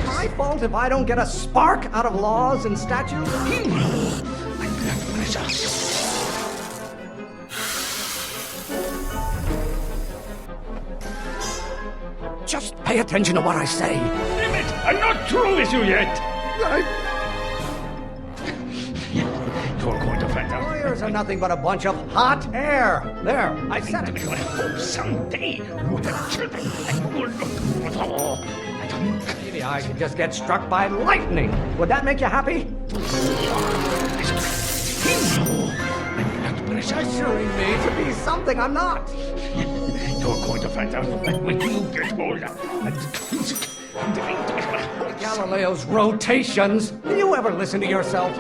My fault if I don't get a spark out of laws and statutes? Just pay attention to what I say. Damn it! I'm not through with you yet! You're going to find out. Lawyers are nothing but a bunch of hot air. There, I said it. Someday you have children and you will look. Maybe I should just get struck by lightning. Would that make you happy? Pressuring me to be something I'm not. You're going to find out when you get older. Galileo's rotations. Do you ever listen to yourself?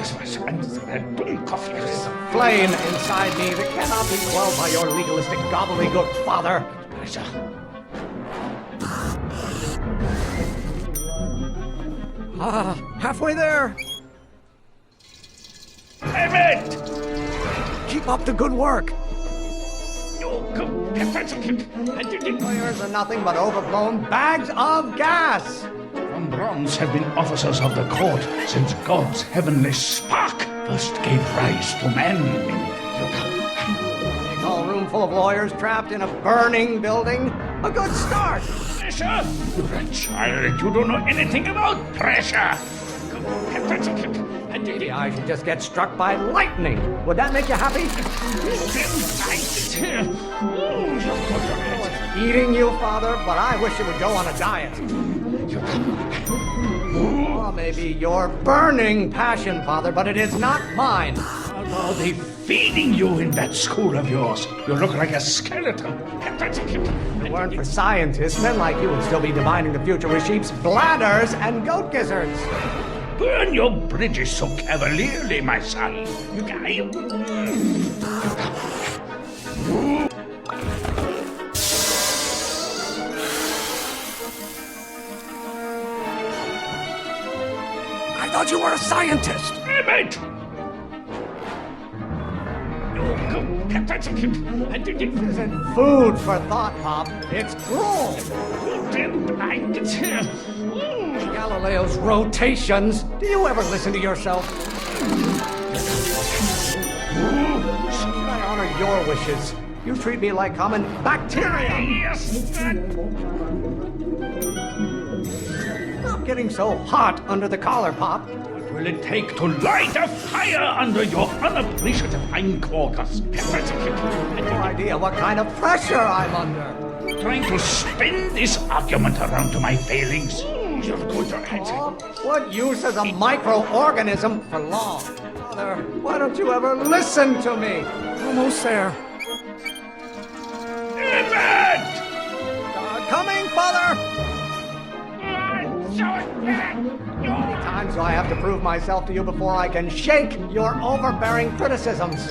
There's a flame inside me that cannot be quelled by your legalistic gobbledygook, Father. Halfway there. Damn it! Keep up the good work. Lawyers are nothing but overblown bags of gas. From bronze have been officers of the court since God's heavenly spark first gave rise to man. A tall room full of lawyers trapped in a burning building. A good start. Pressure? You're a child. You don't know anything about pressure. Maybe I should just get struck by lightning. Would that make you happy? It's eating you, Father, but I wish it would go on a diet. Or maybe your burning passion, Father, but it is not mine. How are they feeding you in that school of yours? You look like a skeleton. If it weren't for scientists, men like you would still be divining the future with sheep's bladders and goat gizzards. Burn your bridges so cavalierly, my son. I thought you were a scientist. Damn it! This isn't food for thought, Pop. It's gruel. Galileo's rotations. Do you ever listen to yourself? I honor your wishes. You treat me like common bacteria. Stop getting so hot under the collar, Pop. What will it take to light a fire under your unappreciative hindquarters? No idea what kind of pressure I'm under. Trying to spin this argument around to my failings. You're going to answer. What use is a microorganism for law? Father, why don't you ever listen to me? Almost there. Damn it! Coming, Father! How many times do I have to prove myself to you before I can shake your overbearing criticisms?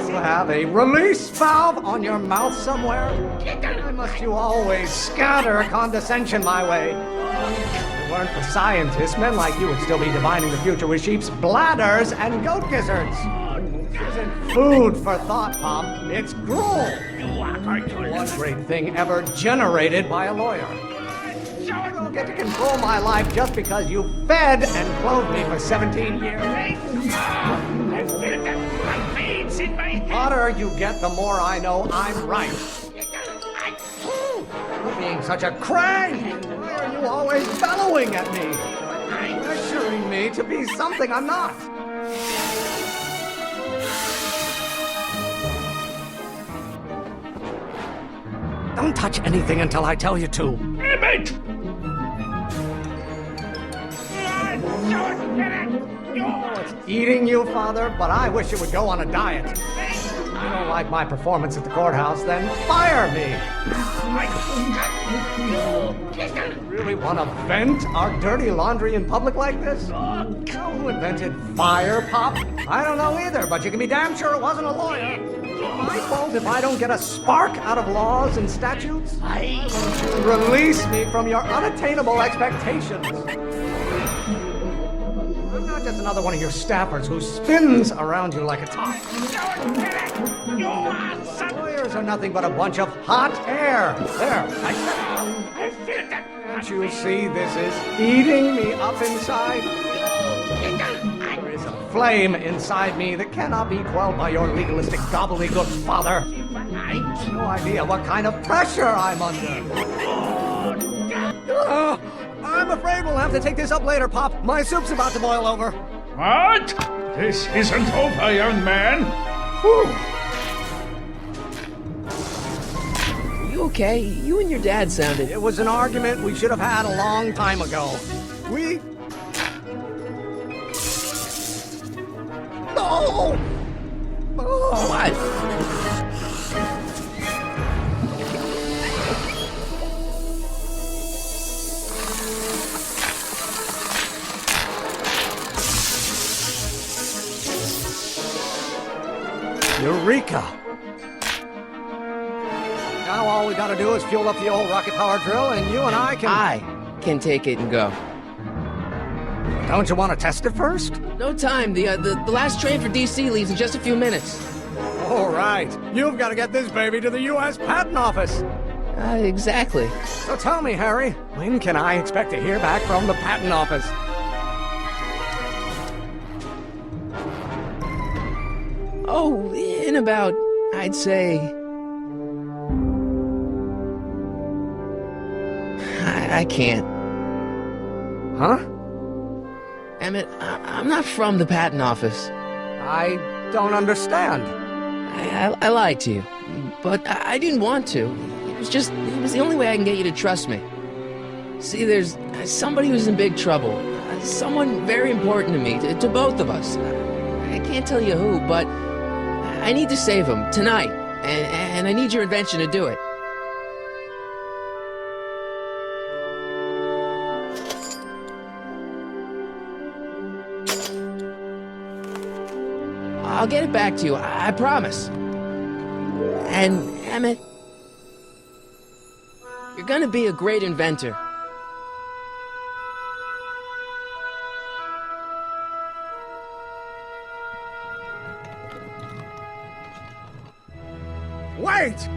You have a release valve on your mouth somewhere? Why must you always scatter condescension my way? If it weren't for scientists, men like you would still be divining the future with sheep's bladders and goat gizzards. This isn't food for thought, Pop. It's gruel. One great thing ever generated by a lawyer. You don't get to control my life just because you fed and clothed me for 17 years. The hotter you get, the more I know I'm right. You're being such a crank. Why are you always bellowing at me? Pressuring me to be something I'm not. Don't touch anything until I tell you to. Damn it! It's eating you, Father, but I wish it would go on a diet. If you don't like my performance at the courthouse, then fire me. You really want to vent our dirty laundry in public like this? Who invented fire, Pop? I don't know either, but you can be damn sure it wasn't a lawyer. my fault if I don't get a spark out of laws and statutes? Why don't you release me from your unattainable expectations? I'm not just another one of your staffers who spins around you like a top. Lawyers are nothing but a bunch of hot air. There, I feel it. Can't you see this is eating me up inside? There is a flame inside me that cannot be quelled by your legalistic gobbledygook, father. I've no idea what kind of pressure I'm under. I'm afraid we'll have to take this up later, Pop. My soup's about to boil over. What? This isn't over, young man. Whew. You okay? You and your dad sounded... It was an argument we should have had a long time ago. We... Oh! Oh! What? Eureka! Now all we gotta do is fuel up the old rocket power drill and you and I can take it and go. Don't you want to test it first? No time. The last train for DC leaves in just a few minutes. All right. You've got to get this baby to the U.S. Patent Office. Exactly. So tell me, Harry, when can I expect to hear back from the Patent Office? Oh, in about, I'd say... I can't. Huh? Emmett, I'm not from the Patent Office. I don't understand. I lied to you, but I didn't want to. It was the only way I can get you to trust me. See, there's somebody who's in big trouble. Someone very important to me, to both of us. I can't tell you who, but I need to save him tonight, and I need your invention to do it. I'll get it back to you, I promise. And, Emmett, you're gonna be a great inventor. Wait!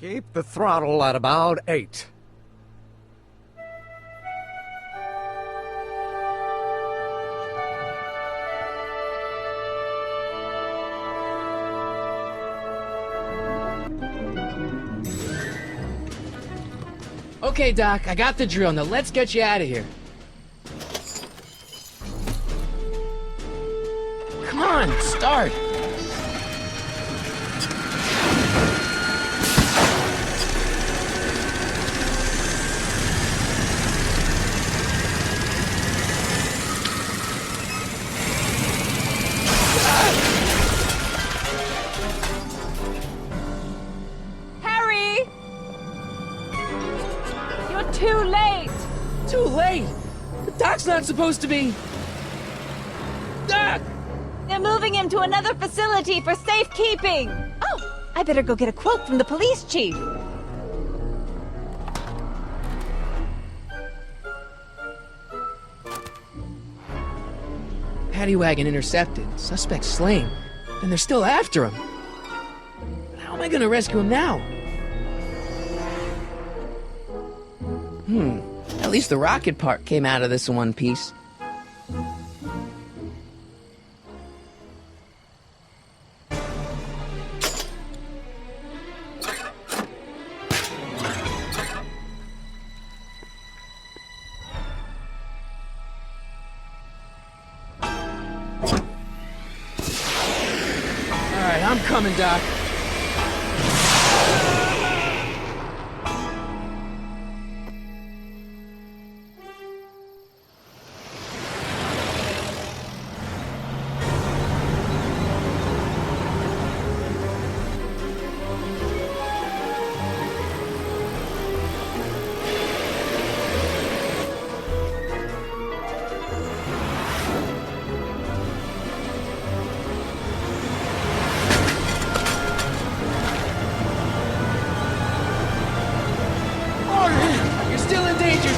Keep the throttle at about 8. Okay, Doc, I got the drill. Now let's get you out of here. Come on, start. Harry! You're too late! Too late? The Doc's not supposed to be... Doc! They're moving him to another facility for safekeeping! Oh, I better go get a quote from the police chief. Paddy wagon intercepted. Suspect slain. And they're still after him. How am I gonna rescue him now? At least the rocket part came out of this in one piece. Alright, I'm coming, Doc.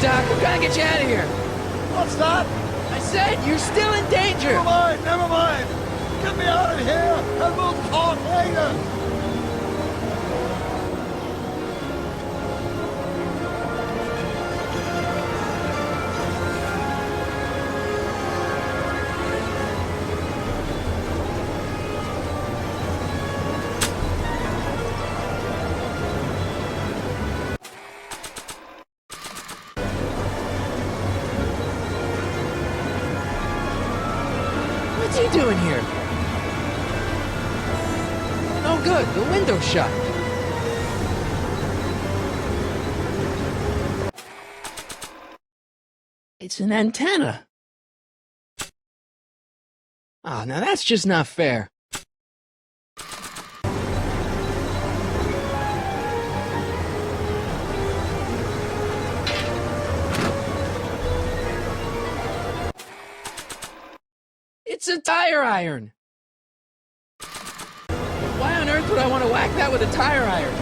Doc. I'm trying to get you out of here. What's that? I said you're still in danger. Never mind, never mind. Get me out of here, and we'll talk later. What's he doing here? No good. The window's shut. It's an antenna. Ah, now that's just not fair. It's a tire iron! Why on earth would I want to whack that with a tire iron?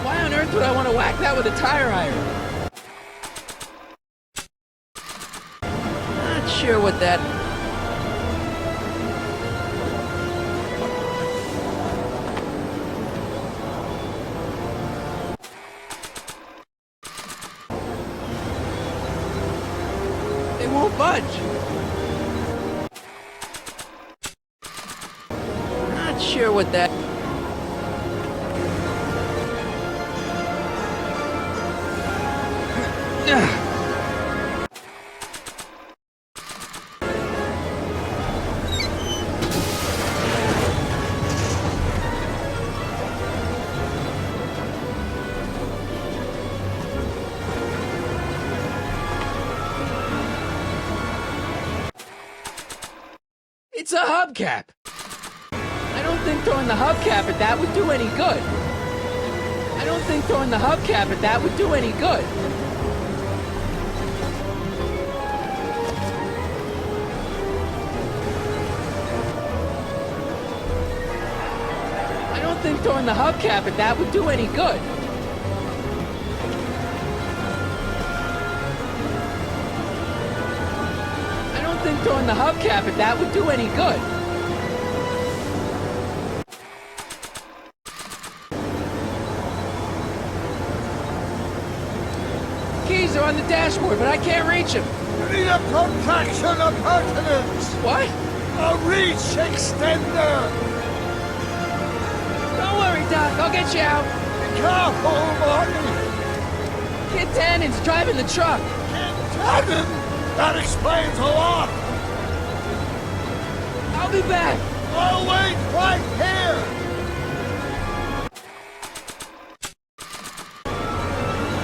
Why on earth would I want to whack that with a tire iron? Not sure what that... They won't budge! Not sure what that... It's a hubcap! I don't think throwing the hubcap at that would do any good. I don't think throwing the hubcap at that would do any good. I don't think throwing the hubcap at that would do any good. I don't think throwing the hubcap at that would do any good. Keys are on the dashboard, but I can't reach them. You need a protraction appurtenance. What? A reach extender. Don't worry, Doc. I'll get you out. Be careful, Marty. Kid Tannen's driving the truck. Kid Tannen? That explains a lot. I'll be back. I'll wait right here.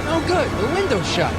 No good. The window's shut.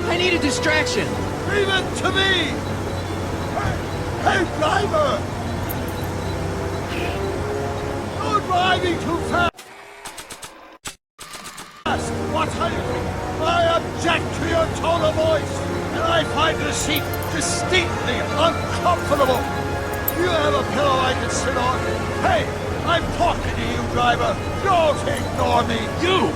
I need a distraction. Leave it to me. Hey, driver! You're driving too fast. What are you? I object to your tone of voice, and I find the seat distinctly uncomfortable. Do you have a pillow I can sit on? Hey, I'm talking to you, driver. Don't ignore me. You!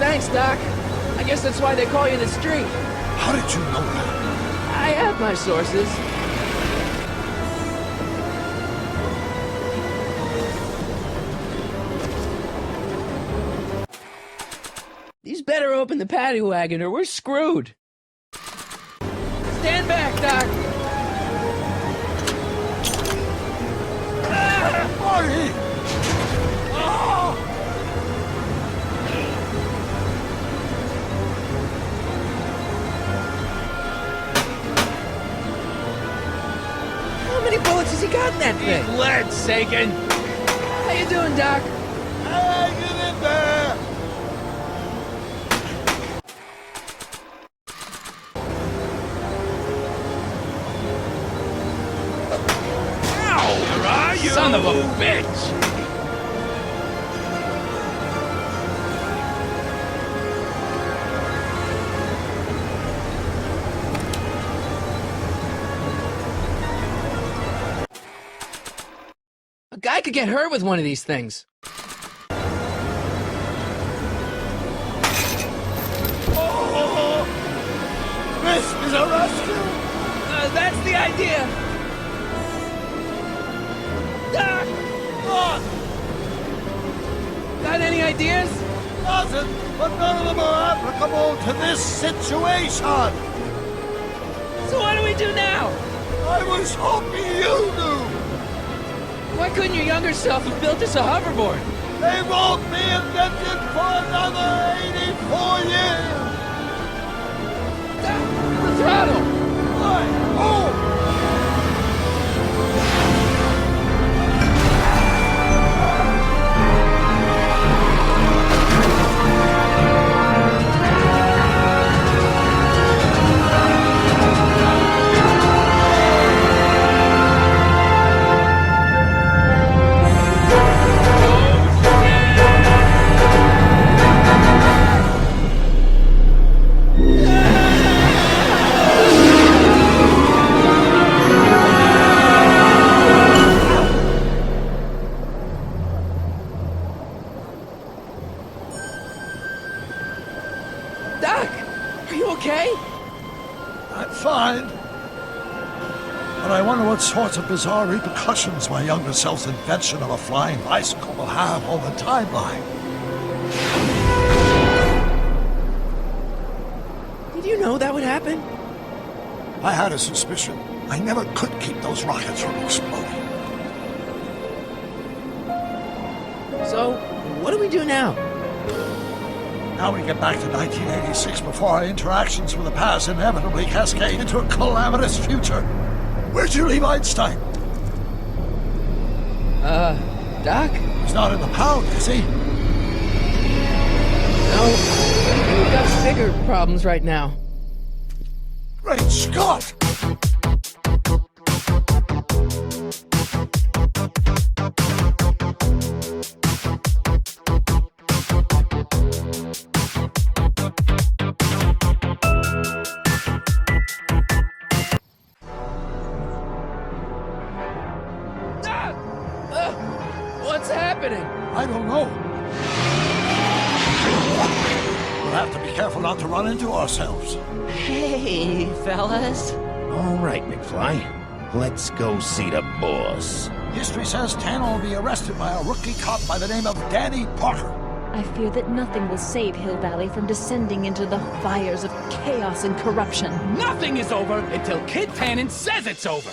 Thanks, Doc. I guess that's why they call you the street. How did you know that? I have my sources. These better open the paddy wagon or we're screwed. Stand back, Doc. Marty! ahead, Sagan. How you doing, Doc? Get in there! Where are you? Son of a bitch! A guy could get hurt with one of these things. This is a rescue! That's the idea. Doc! Got any ideas? Doesn't, but none of them are applicable to this situation! So what do we do now? I was hoping you knew! Why couldn't your younger self have built us a hoverboard? They won't be invented for another 84 years! The throttle! Why? Oh! Doc! Are you okay? I'm fine. But I wonder what sorts of bizarre repercussions my younger self's invention of a flying bicycle will have on the timeline. Did you know that would happen? I had a suspicion. I never could keep those rockets from exploding. So, what do we do now? Now we get back to 1986 before our interactions with the past inevitably cascade into a calamitous future. Where'd you leave Einstein? Doc? He's not in the pound, is he? No. We've got bigger problems right now. Great Scott! What's happening? I don't know. We'll have to be careful not to run into ourselves. Hey, fellas. All right, McFly. Let's go see the boss. History says Tanner will be arrested by a rookie cop by the name of Danny Parker. I fear that nothing will save Hill Valley from descending into the fires of chaos and corruption. Nothing is over until Kid Tannen says it's over.